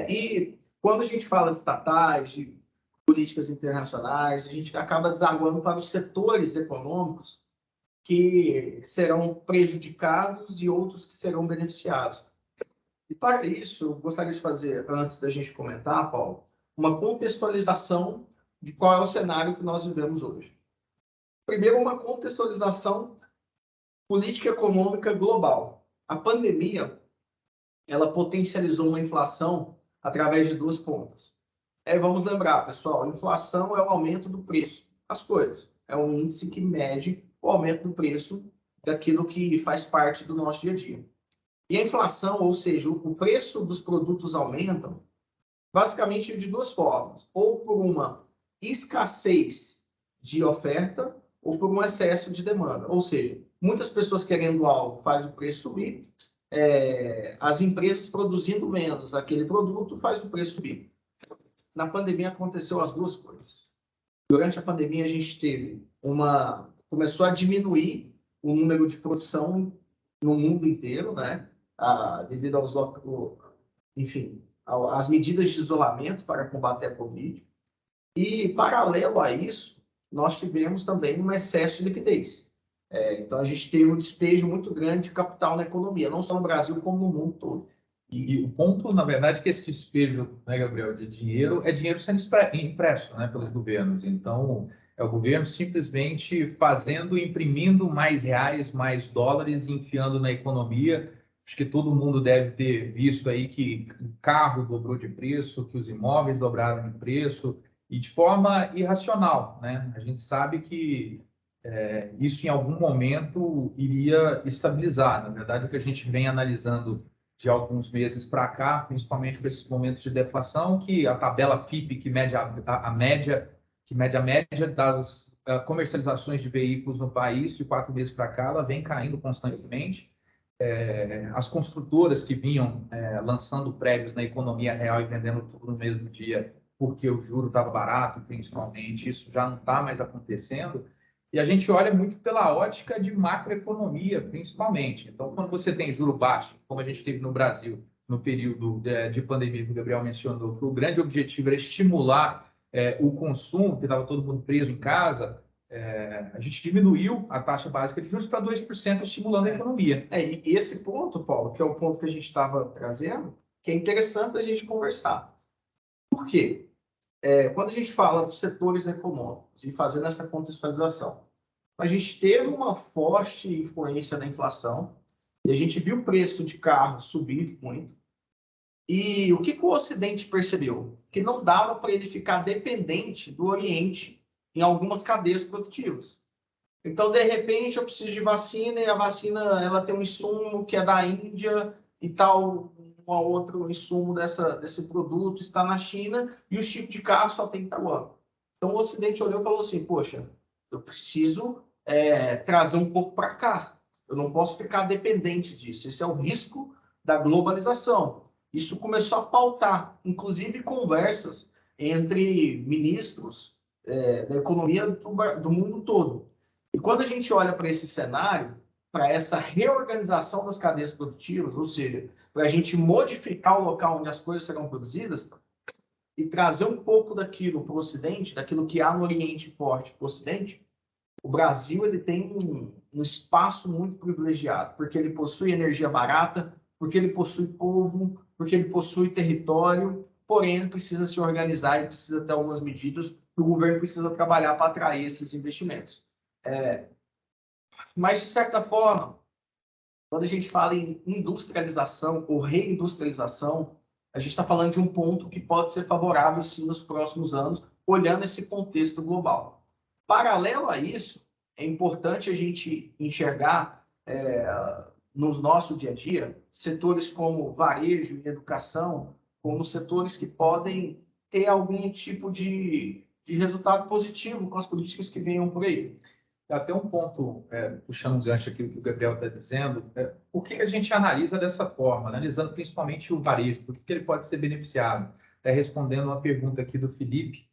E quando a gente fala de estatais, de políticas internacionais, a gente acaba desaguando para os setores econômicos que serão prejudicados e outros que serão beneficiados. E para isso, eu gostaria de fazer, antes da gente comentar, Paulo, uma contextualização de qual é o cenário que nós vivemos hoje. Primeiro, uma contextualização política econômica global. A pandemia, ela potencializou uma inflação através de duas pontas. Vamos lembrar, pessoal, a inflação é o aumento do preço das coisas. É um índice que mede o aumento do preço daquilo que faz parte do nosso dia a dia. E a inflação, ou seja, o preço dos produtos aumentam, basicamente de duas formas. Ou por uma escassez de oferta, ou por um excesso de demanda. Ou seja, muitas pessoas querendo algo faz o preço subir, as empresas produzindo menos aquele produto faz o preço subir. Na pandemia aconteceu as duas coisas. Durante a pandemia a gente começou a diminuir o número de produção no mundo inteiro, né? Devido às medidas de isolamento para combater a Covid. E, paralelo a isso, nós tivemos também um excesso de liquidez. Então, a gente teve um despejo muito grande de capital na economia, não só no Brasil, como no mundo todo. E o ponto, na verdade, é que esse despejo, né, Gabriel, de dinheiro é dinheiro sendo impresso, né, pelos governos. Então, é o governo simplesmente imprimindo mais reais, mais dólares, enfiando na economia. Acho que todo mundo deve ter visto aí que o carro dobrou de preço, que os imóveis dobraram de preço, e de forma irracional, né? A gente sabe que isso em algum momento iria estabilizar. Na verdade, o que a gente vem analisando de alguns meses para cá, principalmente com esses momentos de deflação, que a tabela FIPE, que mede a média das comercializações de veículos no país, de 4 meses para cá, ela vem caindo constantemente. As construtoras que vinham lançando prédios na economia real e vendendo tudo no mesmo dia, porque o juro estava barato, principalmente, isso já não está mais acontecendo. E a gente olha muito pela ótica de macroeconomia, principalmente. Então, quando você tem juro baixo, como a gente teve no Brasil, no período de pandemia que o Gabriel mencionou, que o grande objetivo era estimular o consumo, que estava todo mundo preso em casa, a gente diminuiu a taxa básica de juros para 2%, estimulando a economia. E esse ponto, Paulo, que é o ponto que a gente estava trazendo, que é interessante a gente conversar. Por quê? Quando a gente fala dos setores econômicos e fazendo essa contextualização, a gente teve uma forte influência da inflação e a gente viu o preço de carro subir muito. E o que o Ocidente percebeu? Que não dava para ele ficar dependente do Oriente em algumas cadeias produtivas. Então, de repente, eu preciso de vacina e a vacina ela tem um insumo que é da Índia e tal, um outro insumo desse produto está na China e o tipo de carro só tem em Taiwan. Então, o Ocidente olhou e falou assim, poxa, eu preciso trazer um pouco para cá. Eu não posso ficar dependente disso. Esse é o risco da globalização. Isso começou a pautar, inclusive, conversas entre ministros da economia do mundo todo. E quando a gente olha para esse cenário, para essa reorganização das cadeias produtivas, ou seja, para a gente modificar o local onde as coisas serão produzidas e trazer um pouco daquilo para o Ocidente, daquilo que há no Oriente Forte para o Ocidente, o Brasil ele tem um espaço muito privilegiado, porque ele possui energia barata, porque ele possui povo, porque ele possui território, porém ele precisa se organizar e precisa ter algumas medidas que o governo precisa trabalhar para atrair esses investimentos. Mas, de certa forma, quando a gente fala em industrialização ou reindustrialização, a gente está falando de um ponto que pode ser favorável, sim, nos próximos anos, olhando esse contexto global. Paralelo a isso, é importante a gente enxergar, no nosso dia a dia, setores como varejo e educação, como setores que podem ter algum tipo de resultado positivo com as políticas que venham por aí. Até um ponto, puxando um gancho aqui do que o Gabriel está dizendo, por que a gente analisa dessa forma, analisando principalmente o varejo, por que ele pode ser beneficiado? Até respondendo uma pergunta aqui do Felipe,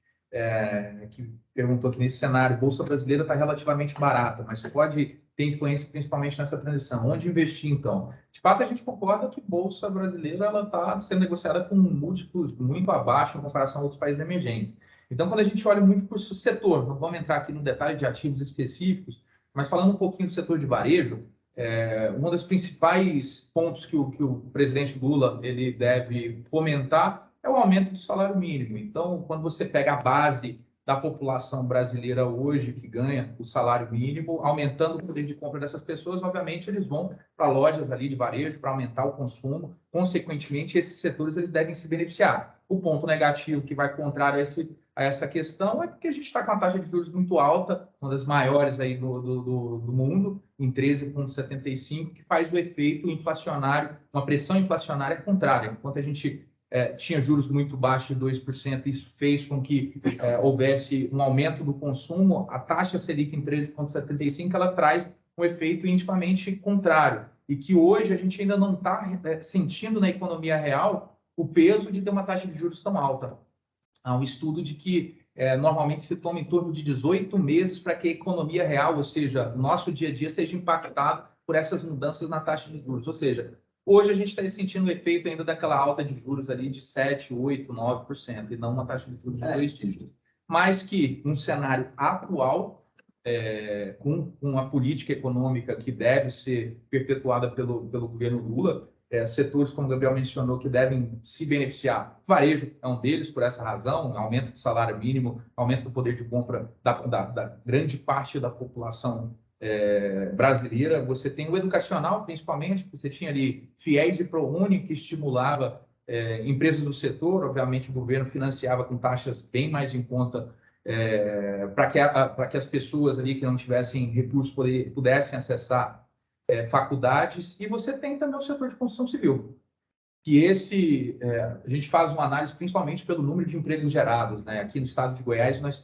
que perguntou que nesse cenário, a Bolsa Brasileira está relativamente barata, mas pode ter influência principalmente nessa transição. Onde investir, então? De fato, a gente concorda que a Bolsa Brasileira está sendo negociada com múltiplos muito abaixo em comparação a outros países emergentes. Então, quando a gente olha muito para o setor, não vamos entrar aqui no detalhe de ativos específicos, mas falando um pouquinho do setor de varejo, um dos principais pontos que o presidente Lula ele deve fomentar é o aumento do salário mínimo. Então, quando você pega a base da população brasileira hoje que ganha o salário mínimo, aumentando o poder de compra dessas pessoas, obviamente eles vão para lojas ali de varejo para aumentar o consumo. Consequentemente, esses setores eles devem se beneficiar. O ponto negativo que vai contrário a essa questão é porque a gente está com uma taxa de juros muito alta, uma das maiores aí do mundo, em 13,75, que faz o efeito inflacionário, uma pressão inflacionária contrária. Enquanto a gente tinha juros muito baixos de 2%, isso fez com que houvesse um aumento do consumo, a taxa Selic em 13,75, ela traz um efeito intimamente contrário, e que hoje a gente ainda não está sentindo na economia real o peso de ter uma taxa de juros tão alta. Há um estudo de que normalmente se toma em torno de 18 meses para que a economia real, ou seja, nosso dia a dia, seja impactado por essas mudanças na taxa de juros. Ou seja, hoje a gente está sentindo o efeito ainda daquela alta de juros ali de 7, 8, 9%, e não uma taxa de juros de 2 dígitos. Mas que, num cenário atual, com uma política econômica que deve ser perpetuada pelo governo Lula, setores, como o Gabriel mencionou, que devem se beneficiar. Varejo é um deles, por essa razão, aumento do salário mínimo, aumento do poder de compra da grande parte da população brasileira. Você tem o educacional, principalmente, você tinha ali FIES e ProUni, que estimulava empresas do setor, obviamente o governo financiava com taxas bem mais em conta para que as pessoas ali que não tivessem recursos pudessem acessar faculdades, e você tem também o setor de construção civil, que a gente faz uma análise principalmente pelo número de empregos gerados, né? Aqui no estado de Goiás nós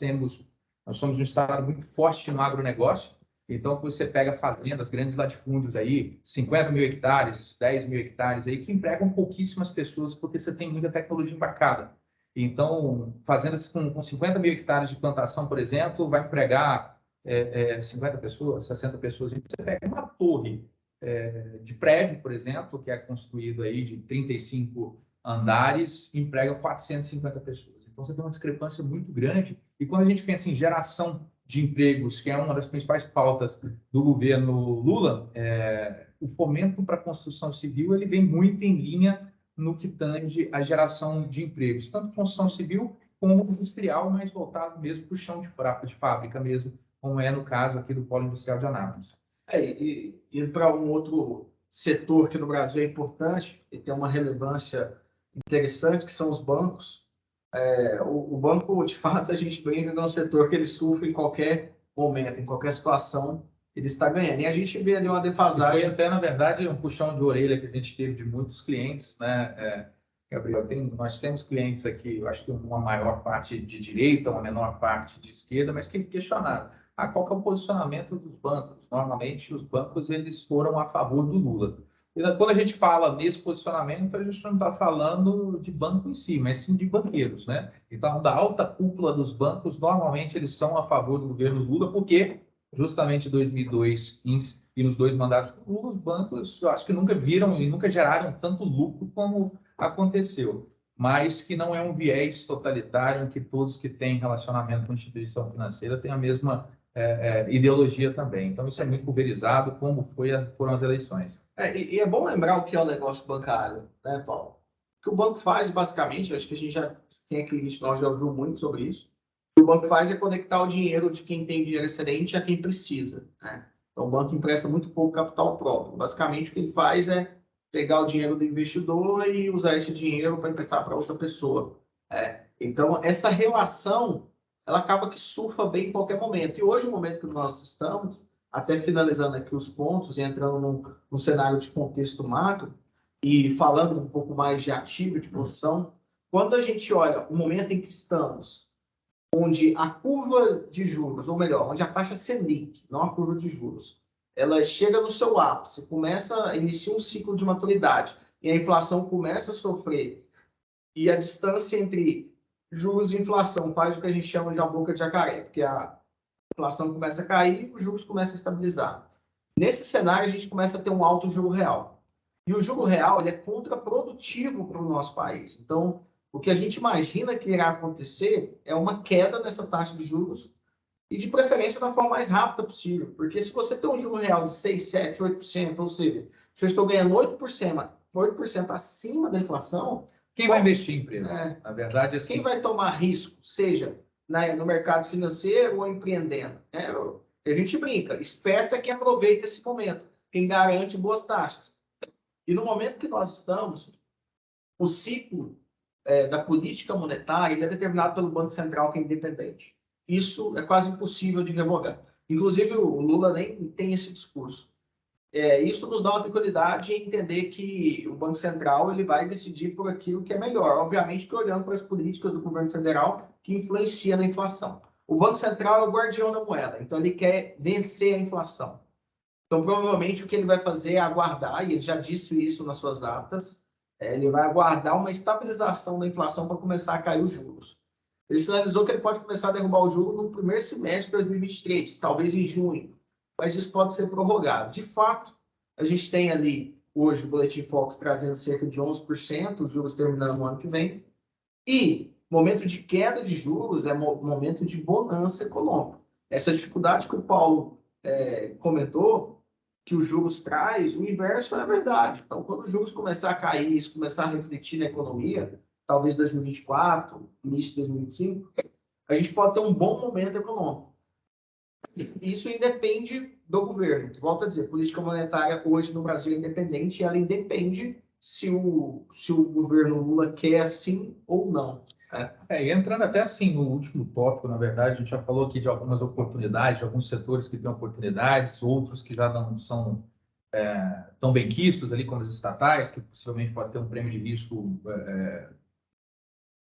somos um estado muito forte no agronegócio, então você pega fazendas, grandes latifúndios aí, 50 mil hectares, 10 mil hectares aí, que empregam pouquíssimas pessoas, porque você tem muita tecnologia embarcada. Então, fazendas com 50 mil hectares de plantação, por exemplo, vai empregar 50 pessoas, 60 pessoas. Você pega uma torre de prédio, por exemplo, que é construído aí de 35 andares, emprega 450 pessoas. Então, você tem uma discrepância muito grande. E quando a gente pensa em geração de empregos, que é uma das principais pautas do governo Lula, o fomento para a construção civil ele vem muito em linha no que tange a geração de empregos, tanto construção civil como industrial, mas voltado mesmo para o chão de fábrica mesmo, como é no caso aqui do Polo Industrial de Anápolis. E para um outro setor que no Brasil é importante e tem uma relevância interessante, que são os bancos. O banco, de fato, a gente brinca que é um setor que ele sofre em qualquer momento, em qualquer situação, ele está ganhando. E a gente vê ali uma defasagem. Foi até, na verdade, um puxão de orelha que a gente teve de muitos clientes, né, Gabriel? Nós temos clientes aqui, eu acho que uma maior parte de direita, uma menor parte de esquerda, mas que questionaram. Qual que é o posicionamento dos bancos? Normalmente, os bancos eles foram a favor do Lula. E quando a gente fala nesse posicionamento, a gente não está falando de banco em si, mas sim de banqueiros, né? Então, da alta cúpula dos bancos, normalmente eles são a favor do governo Lula, porque justamente em 2002 e nos 2 mandatos do Lula, os bancos, eu acho que nunca viram e nunca geraram tanto lucro como aconteceu, mas que não é um viés totalitário em que todos que têm relacionamento com a instituição financeira têm a mesma ideologia também. Então, isso é muito pulverizado, como foram as eleições. E é bom lembrar o que é o negócio bancário, né, Paulo? O que o banco faz, basicamente, acho que a gente já, quem é cliente, nós já ouviu muito sobre isso. O que o banco faz é conectar o dinheiro de quem tem dinheiro excedente a quem precisa, né? Então, o banco empresta muito pouco capital próprio. Basicamente, o que ele faz é pegar o dinheiro do investidor e usar esse dinheiro para emprestar para outra pessoa. Então, essa relação, ela acaba que surfa bem em qualquer momento. E hoje, o momento que nós estamos, até finalizando aqui os pontos e entrando num cenário de contexto macro e falando um pouco mais de ativo, de posição, quando a gente olha o momento em que estamos, onde a curva de juros, ou melhor, onde a taxa Selic, não a curva de juros, ela chega no seu ápice, inicia um ciclo de maturidade e a inflação começa a sofrer e a distância entre juros e inflação faz o que a gente chama de a boca de jacaré, porque a inflação começa a cair, os juros começam a estabilizar. Nesse cenário, a gente começa a ter um alto juro real. E o juro real ele é contraprodutivo para o nosso país. Então, o que a gente imagina que irá acontecer é uma queda nessa taxa de juros e, de preferência, da forma mais rápida possível. Porque se você tem um juro real de 6, 7, 8%, ou seja, se eu estou ganhando 8% acima da inflação... Quem vai investir em empresa? Na verdade, assim... Quem vai tomar risco, seja no mercado financeiro ou empreendendo? A gente brinca, esperto é quem aproveita esse momento, quem garante boas taxas. E no momento que nós estamos, o ciclo da política monetária ele é determinado pelo Banco Central, que é independente. Isso é quase impossível de revogar. Inclusive, o Lula nem tem esse discurso. Isso nos dá uma tranquilidade em entender que o Banco Central ele vai decidir por aquilo que é melhor. Obviamente que olhando para as políticas do governo federal que influencia na inflação. O Banco Central é o guardião da moeda, então ele quer vencer a inflação. Então, provavelmente, o que ele vai fazer é aguardar, e ele já disse isso nas suas atas, ele vai aguardar uma estabilização da inflação para começar a cair os juros. Ele sinalizou que ele pode começar a derrubar o juro no primeiro semestre de 2023, talvez em junho, mas isso pode ser prorrogado. De fato, a gente tem ali, hoje, o Boletim Focus trazendo cerca de 11%, os juros terminando no ano que vem, e momento de queda de juros é momento de bonança econômica. Essa dificuldade que o Paulo comentou, que os juros traz, o inverso é a verdade. Então, quando os juros começar a cair, isso começar a refletir na economia, talvez 2024, início de 2025, a gente pode ter um bom momento econômico. Isso independe do governo. Volto a dizer, política monetária hoje no Brasil é independente e ela independe se o governo Lula quer assim ou não. E entrando até assim no último tópico, na verdade, a gente já falou aqui de algumas oportunidades, de alguns setores que têm oportunidades, outros que já não são tão bem quistos ali como as estatais, que possivelmente pode ter um prêmio de risco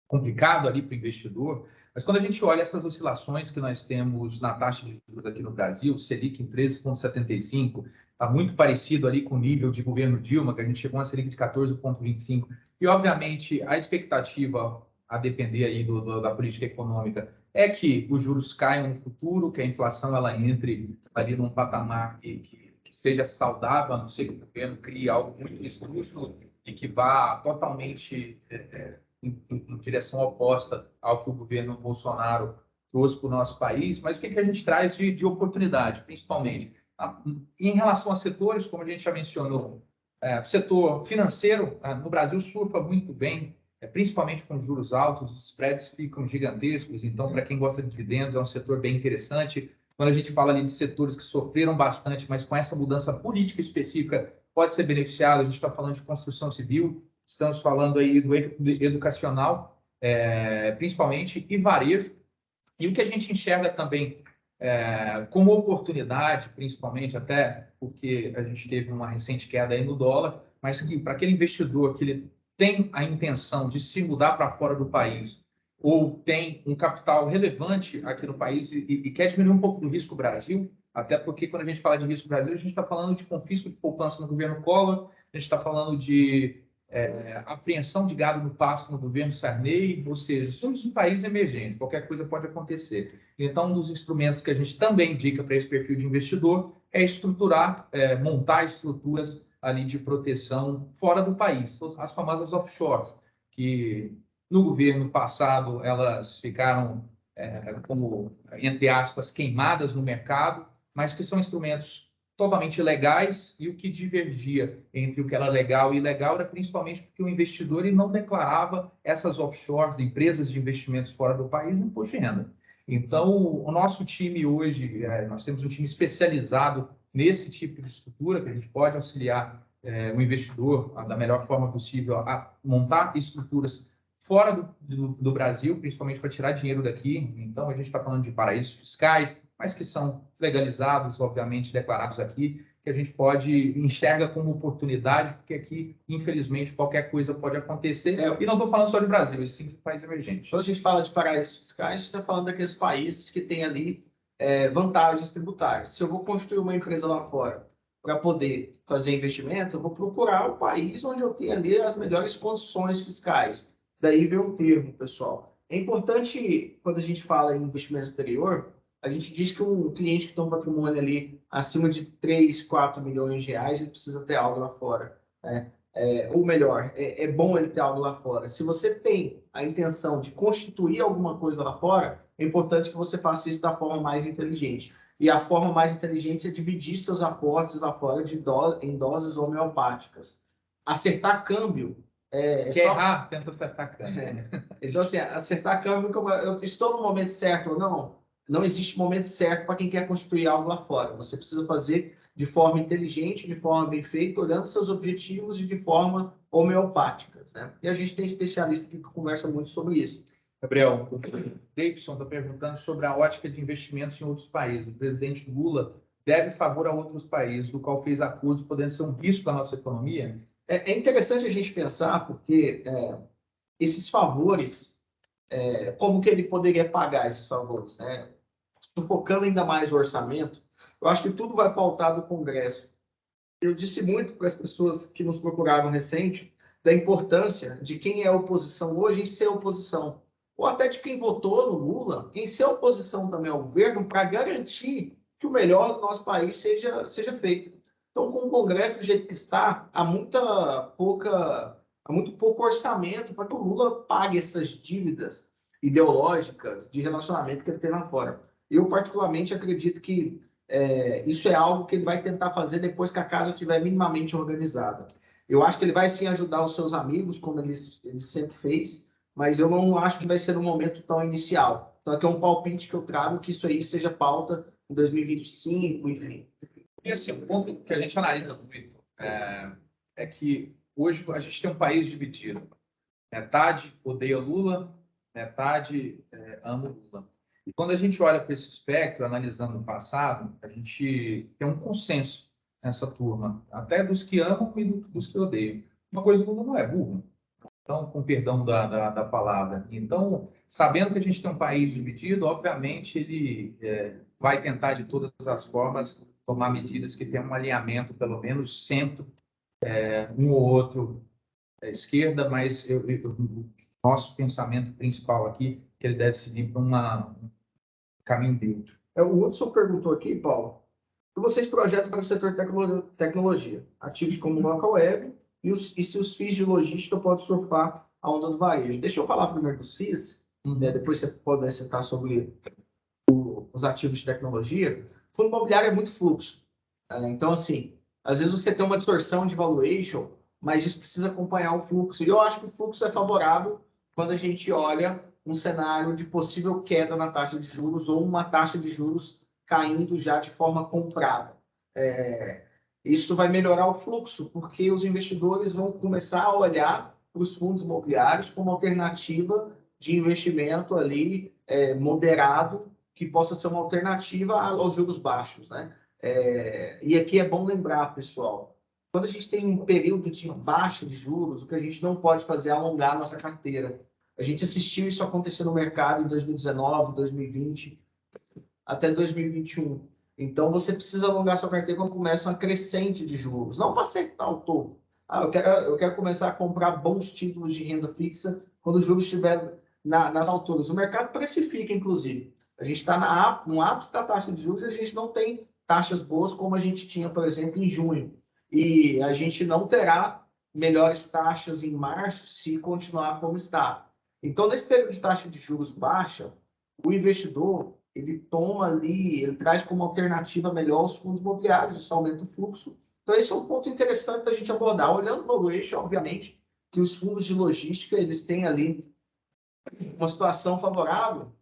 complicado ali para o investidor. Mas quando a gente olha essas oscilações que nós temos na taxa de juros aqui no Brasil, Selic em 13,75, está muito parecido ali com o nível de governo Dilma, que a gente chegou a Selic de 14,25. E, obviamente, a expectativa, a depender aí da política econômica, é que os juros caiam no futuro, que a inflação ela entre ali num patamar que seja saudável, a não ser que o governo crie algo muito esdrúxulo e que vá totalmente em direção oposta ao que o governo Bolsonaro trouxe para o nosso país. Mas o que a gente traz de oportunidade, principalmente? Em relação a setores, como a gente já mencionou, o setor financeiro no Brasil surfa muito bem, principalmente com juros altos, os spreads ficam gigantescos, então, para quem gosta de dividendos, é um setor bem interessante. Quando a gente fala ali de setores que sofreram bastante, mas com essa mudança política específica, pode ser beneficiado. A gente está falando de construção civil, estamos falando aí do educacional, principalmente, e varejo. E o que a gente enxerga também como oportunidade, principalmente, até porque a gente teve uma recente queda aí no dólar, mas que para aquele investidor que ele tem a intenção de se mudar para fora do país ou tem um capital relevante aqui no país e quer diminuir um pouco do risco Brasil, até porque quando a gente fala de risco Brasil, a gente está falando de confisco de poupança no governo Collor, a gente está falando de apreensão de gado no pasto no governo Sarney, ou seja, somos um país emergente, qualquer coisa pode acontecer. Então, um dos instrumentos que a gente também indica para esse perfil de investidor é estruturar, montar estruturas ali de proteção fora do país, as famosas offshores, que no governo passado elas ficaram como, entre aspas, queimadas no mercado, mas que são instrumentos totalmente legais, e o que divergia entre o que era legal e ilegal era principalmente porque o investidor ele não declarava essas offshores, empresas de investimentos fora do país, no imposto de renda. Então, o nosso time hoje, nós temos um time especializado nesse tipo de estrutura, que a gente pode auxiliar o investidor da melhor forma possível a montar estruturas fora do Brasil, principalmente para tirar dinheiro daqui. Então, a gente está falando de paraísos fiscais, mas que são legalizados, obviamente, declarados aqui, que a gente pode enxerga como oportunidade, porque aqui, infelizmente, qualquer coisa pode acontecer. E não estou falando só de Brasil, e sim de país emergente. Quando a gente fala de paraísos fiscais, a gente está falando daqueles países que têm ali vantagens tributárias. Se eu vou construir uma empresa lá fora para poder fazer investimento, eu vou procurar o país onde eu tenho ali as melhores condições fiscais. Daí vem um termo, pessoal. É importante, quando a gente fala em investimento exterior, a gente diz que um cliente que tem um patrimônio ali acima de 3, 4 milhões de reais, ele precisa ter algo lá fora, né? Ou melhor, é bom ele ter algo lá fora. Se você tem a intenção de constituir alguma coisa lá fora, é importante que você faça isso da forma mais inteligente. E a forma mais inteligente é dividir seus aportes lá fora em doses homeopáticas. Acertar câmbio. Quer errar, tenta acertar câmbio. Então, assim, acertar câmbio, eu estou no momento certo ou não? Não existe momento certo para quem quer construir algo lá fora. Você precisa fazer de forma inteligente, de forma bem feita, olhando seus objetivos e de forma homeopática, né? E a gente tem especialista que conversa muito sobre isso. Gabriel, o Davidson está perguntando sobre a ótica de investimentos em outros países. O presidente Lula deve favor a outros países, o qual fez acordos podendo ser um risco para a nossa economia? É interessante a gente pensar, porque esses favores, como que ele poderia pagar esses favores, né? Focando ainda mais o orçamento, eu acho que tudo vai pautar do Congresso. Eu disse muito para as pessoas que nos procuraram recente da importância de quem é oposição hoje em ser oposição, ou até de quem votou no Lula em ser oposição também ao governo, para garantir que o melhor do nosso país seja feito. Então, com o Congresso do jeito que está, há muito pouco orçamento para que o Lula pague essas dívidas ideológicas de relacionamento que ele tem lá fora. Eu, particularmente, acredito que isso é algo que ele vai tentar fazer depois que a casa estiver minimamente organizada. Eu acho que ele vai sim ajudar os seus amigos, como ele sempre fez, mas eu não acho que vai ser um momento tão inicial. Então, aqui é um palpite que eu trago que isso aí seja pauta em 2025, enfim. E assim, o ponto que a gente analisa muito é que hoje a gente tem um país dividido. Metade odeia Lula, metade ama Lula. E quando a gente olha para esse espectro, analisando o passado, a gente tem um consenso nessa turma, até dos que amam e dos que odeiam. Uma coisa, o Lula não é burro, então, com perdão da palavra. Então, sabendo que a gente tem um país dividido, obviamente ele vai tentar de todas as formas tomar medidas que tenham um alinhamento, pelo menos centro, um ou outro esquerda, mas nosso pensamento principal aqui que ele deve seguir para um caminho neutro. O Hudson perguntou aqui, Paulo, o que vocês projetam para o setor de tecnologia? Ativos como local web e se os FIIs de logística podem surfar a onda do varejo? Deixa eu falar primeiro dos FIIs, depois você pode citar sobre os ativos de tecnologia. O fundo imobiliário é muito fluxo. Então, assim, às vezes você tem uma distorção de valuation, mas isso precisa acompanhar o fluxo. E eu acho que o fluxo é favorável quando a gente olha um cenário de possível queda na taxa de juros ou uma taxa de juros caindo já de forma comprada. Isso vai melhorar o fluxo, porque os investidores vão começar a olhar para os fundos imobiliários como alternativa de investimento ali moderado, que possa ser uma alternativa aos juros baixos, né? E aqui é bom lembrar, pessoal, quando a gente tem um período de baixa de juros, o que a gente não pode fazer é alongar a nossa carteira. A gente assistiu isso acontecer no mercado em 2019, 2020, até 2021. Então, você precisa alongar sua carteira quando começa uma crescente de juros. Não para acertar o topo. Eu quero começar a comprar bons títulos de renda fixa quando o juros estiver nas alturas. O mercado precifica, inclusive. A gente está no ápice da taxa de juros e a gente não tem taxas boas como a gente tinha, por exemplo, em junho. E a gente não terá melhores taxas em março se continuar como está. Então, nesse período de taxa de juros baixa, o investidor, ele toma ali, ele traz como alternativa melhor os fundos imobiliários, isso aumenta o fluxo. Então, esse é um ponto interessante da gente abordar. Olhando o valuation, obviamente, que os fundos de logística, eles têm ali uma situação favorável,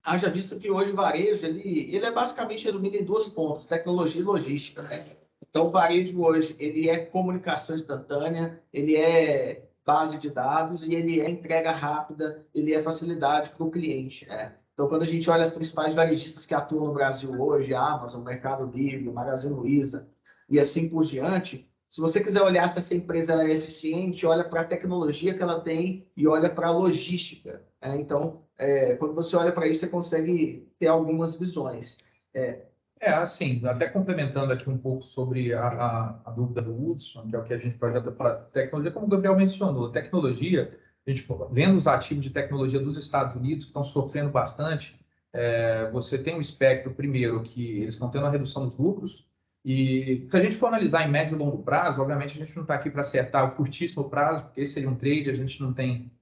haja visto que hoje o varejo, ele é basicamente resumido em duas pontas, tecnologia e logística, né? Então, o varejo hoje, ele é comunicação instantânea, ele é base de dados e ele é entrega rápida, ele é facilidade para o cliente, né? Então, quando a gente olha as principais varejistas que atuam no Brasil hoje, a Amazon, Mercado Livre, Magazine Luiza e assim por diante, se você quiser olhar se essa empresa é eficiente, olha para a tecnologia que ela tem e olha para a logística, né? Então, quando você olha para isso, você consegue ter algumas visões. Assim, até complementando aqui um pouco sobre a dúvida do Hudson, que é o que a gente projeta para tecnologia, como o Gabriel mencionou, tecnologia, a gente vendo os ativos de tecnologia dos Estados Unidos, que estão sofrendo bastante, você tem um espectro, primeiro, que eles estão tendo uma redução dos lucros, e se a gente for analisar em médio e longo prazo, obviamente a gente não está aqui para acertar o curtíssimo prazo, porque esse seria um trade, a gente não tem,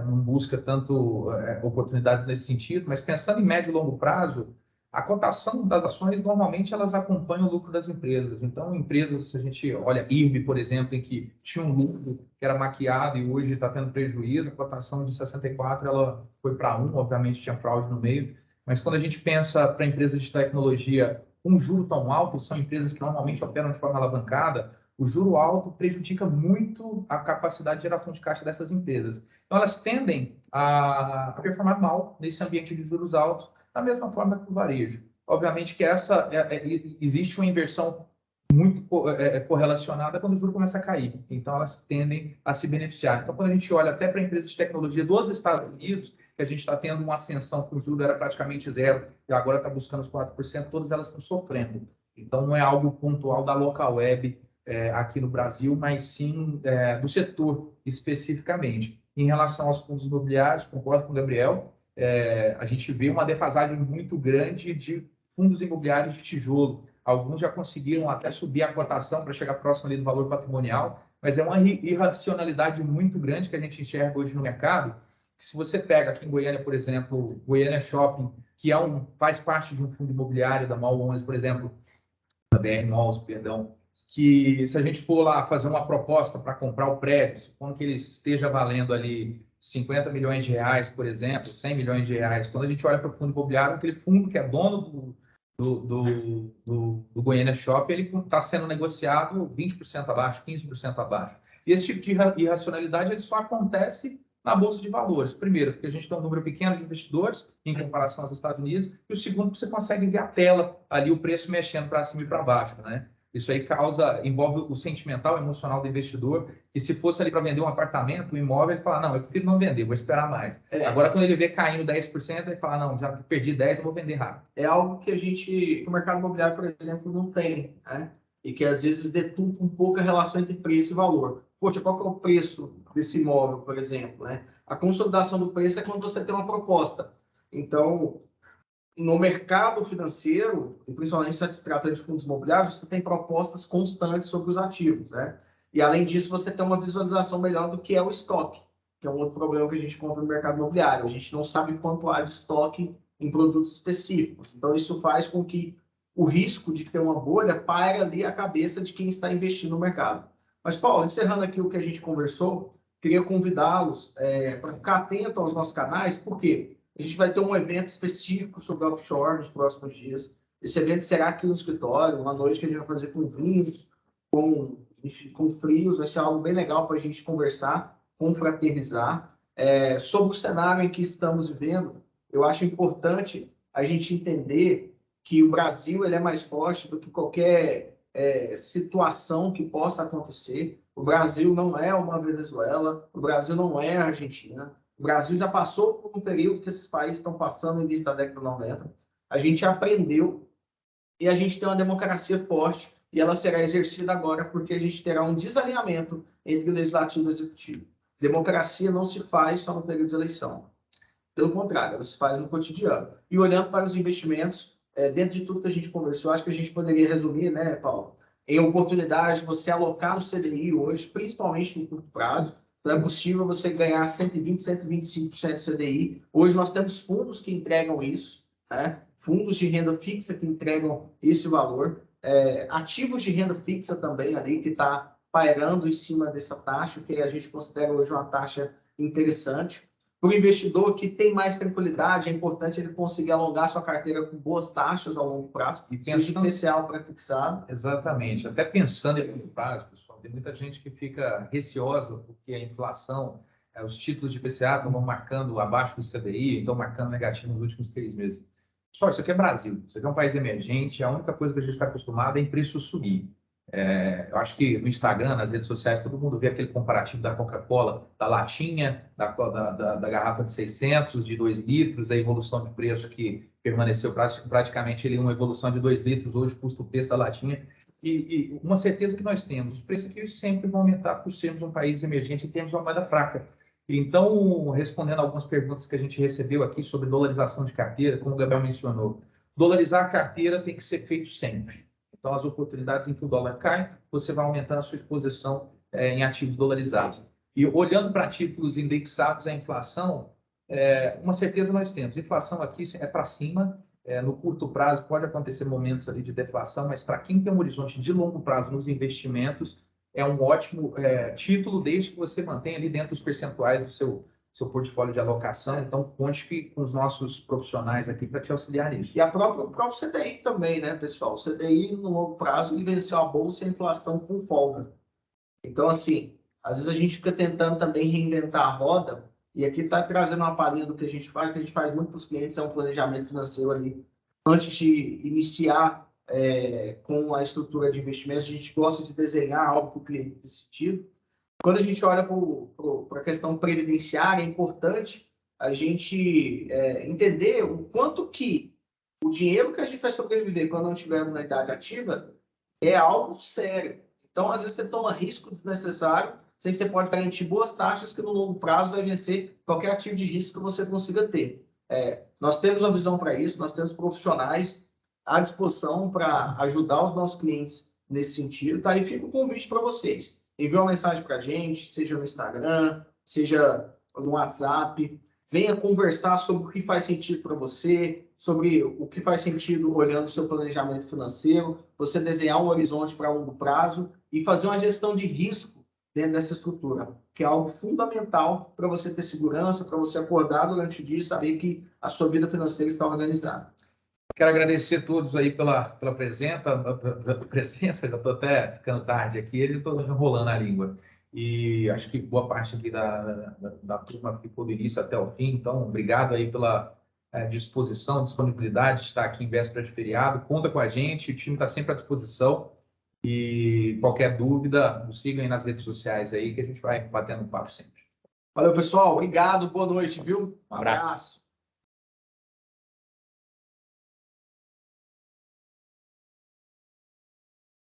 não busca tanto oportunidades nesse sentido, mas pensando em médio e longo prazo, a cotação das ações, normalmente, elas acompanham o lucro das empresas. Então, empresas, se a gente olha IRB, por exemplo, em que tinha um lucro que era maquiado e hoje está tendo prejuízo, a cotação de 64 ela foi para 1, obviamente tinha fraude no meio. Mas quando a gente pensa para empresas de tecnologia com juro tão alto, são empresas que normalmente operam de forma alavancada, o juro alto prejudica muito a capacidade de geração de caixa dessas empresas. Então, elas tendem a performar mal nesse ambiente de juros altos, da mesma forma que o varejo. Obviamente que existe uma inversão muito correlacionada quando o juro começa a cair. Então, elas tendem a se beneficiar. Então, quando a gente olha até para empresas de tecnologia dos Estados Unidos, que a gente está tendo uma ascensão que o juro era praticamente zero e agora está buscando os 4%, todas elas estão sofrendo. Então, não é algo pontual da local web aqui no Brasil, mas sim do setor especificamente. Em relação aos fundos imobiliários, concordo com o Gabriel, a gente vê uma defasagem muito grande de fundos imobiliários de tijolo. Alguns já conseguiram até subir a cotação para chegar próximo ali do valor patrimonial, mas é uma irracionalidade muito grande que a gente enxerga hoje no mercado. Se você pega aqui em Goiânia, por exemplo, Goiânia Shopping, que faz parte de um fundo imobiliário da MOL 11, por exemplo, da BR Malls, perdão, que se a gente for lá fazer uma proposta para comprar o prédio, supondo que ele esteja valendo ali 50 milhões de reais, por exemplo, 100 milhões de reais, quando a gente olha para o fundo imobiliário, aquele fundo que é dono do Goiânia Shopping, ele está sendo negociado 20% abaixo, 15% abaixo. E esse tipo de irracionalidade ele só acontece na Bolsa de Valores. Primeiro, porque a gente tem um número pequeno de investidores em comparação aos Estados Unidos, e o segundo, porque você consegue ver a tela ali, o preço mexendo para cima e para baixo, né? Isso aí envolve o sentimental, emocional do investidor, que se fosse ali para vender um apartamento, um imóvel, ele fala, não, eu prefiro não vender, vou esperar mais. Agora, quando ele vê caindo 10%, ele fala, não, já perdi 10%, eu vou vender rápido. É algo que o mercado imobiliário, por exemplo, não tem, né? E que às vezes deturpa um pouco a relação entre preço e valor. Poxa, qual que é o preço desse imóvel, por exemplo, né? A consolidação do preço é quando você tem uma proposta. Então, no mercado financeiro, e principalmente se trata de fundos imobiliários, você tem propostas constantes sobre os ativos, né? E além disso, você tem uma visualização melhor do que é o estoque, que é um outro problema que a gente encontra no mercado imobiliário. A gente não sabe quanto há de estoque em produtos específicos. Então, isso faz com que o risco de ter uma bolha paire ali a cabeça de quem está investindo no mercado. Mas, Paulo, encerrando aqui o que a gente conversou, queria convidá-los para ficar atento aos nossos canais, por quê? A gente vai ter um evento específico sobre offshore nos próximos dias. Esse evento será aqui no escritório, uma noite que a gente vai fazer com vinhos, com frios. Vai ser algo bem legal para a gente conversar, confraternizar. Sobre o cenário em que estamos vivendo, eu acho importante a gente entender que o Brasil ele é mais forte do que qualquer situação que possa acontecer. O Brasil não é uma Venezuela, o Brasil não é a Argentina. O Brasil já passou por um período que esses países estão passando no início da década de 90. A gente aprendeu e a gente tem uma democracia forte e ela será exercida agora porque a gente terá um desalinhamento entre legislativo e executivo. Democracia não se faz só no período de eleição. Pelo contrário, ela se faz no cotidiano. E olhando para os investimentos, dentro de tudo que a gente conversou, acho que a gente poderia resumir, né, Paulo, em oportunidade de você alocar no CDI hoje, principalmente no curto prazo. Não é possível você ganhar 120, 125% CDI. Hoje nós temos fundos que entregam isso, né? Fundos de renda fixa que entregam esse valor, ativos de renda fixa também ali que está pairando em cima dessa taxa, que a gente considera hoje uma taxa interessante. Para o investidor que tem mais tranquilidade, é importante ele conseguir alongar sua carteira com boas taxas ao longo prazo, E seja especial para fixado. Exatamente. Até pensando em longo prazo, pessoal, tem muita gente que fica receosa porque a inflação, os títulos de IPCA estão marcando abaixo do CDI, estão marcando negativo nos últimos 3 meses. Só isso aqui é Brasil, isso aqui é um país emergente, a única coisa que a gente está acostumado é em preço subir. Eu acho que no Instagram, nas redes sociais, todo mundo vê aquele comparativo da Coca-Cola, da latinha, da garrafa de 600, de 2 litros, a evolução de preço que permaneceu praticamente uma evolução de 2 litros, hoje custa o preço da latinha. E uma certeza que nós temos, os preços aqui sempre vão aumentar por sermos um país emergente e termos uma moeda fraca. Então, respondendo algumas perguntas que a gente recebeu aqui sobre dolarização de carteira, como o Gabriel mencionou, dolarizar a carteira tem que ser feito sempre. Então, as oportunidades em que o dólar cai, você vai aumentando a sua exposição em ativos dolarizados. E olhando para títulos indexados à inflação, uma certeza nós temos. Inflação aqui é para cima. No curto prazo pode acontecer momentos ali de deflação, mas para quem tem um horizonte de longo prazo nos investimentos, é um ótimo título, desde que você mantenha ali dentro dos percentuais do seu portfólio de alocação. Então, conte com os nossos profissionais aqui para te auxiliar nisso. E o próprio CDI também, né, pessoal? O CDI, no longo prazo, ele venceu a bolsa e a inflação com folga. Então, assim, às vezes a gente fica tentando também reinventar a roda, e aqui está trazendo uma palhinha do que a gente faz muito para os clientes, é um planejamento financeiro ali. Antes de iniciar com a estrutura de investimentos, a gente gosta de desenhar algo para o cliente nesse sentido. Quando a gente olha para a questão previdenciária, é importante a gente entender o quanto que o dinheiro que a gente vai sobreviver quando não estivermos na idade ativa é algo sério. Então, às vezes, você toma risco desnecessário, sem que você pode garantir boas taxas que no longo prazo vai vencer qualquer ativo de risco que você consiga ter. Nós temos uma visão para isso, nós temos profissionais à disposição para ajudar os nossos clientes nesse sentido. Tá? E fica o convite para vocês. Envie uma mensagem para a gente, seja no Instagram, seja no WhatsApp. Venha conversar sobre o que faz sentido para você, sobre o que faz sentido olhando o seu planejamento financeiro, você desenhar um horizonte para longo prazo e fazer uma gestão de risco dentro dessa estrutura, que é algo fundamental para você ter segurança, para você acordar durante o dia e saber que a sua vida financeira está organizada. Quero agradecer a todos aí pela presença, já estou até ficando tarde aqui, eu estou enrolando a língua. E acho que boa parte aqui da turma ficou do início até o fim, então obrigado aí pela disposição, disponibilidade de estar aqui em véspera de feriado. Conta com a gente, o time está sempre à disposição. E qualquer dúvida, nos sigam aí nas redes sociais aí, que a gente vai batendo papo sempre. Valeu, pessoal. Obrigado, boa noite, viu? Um abraço.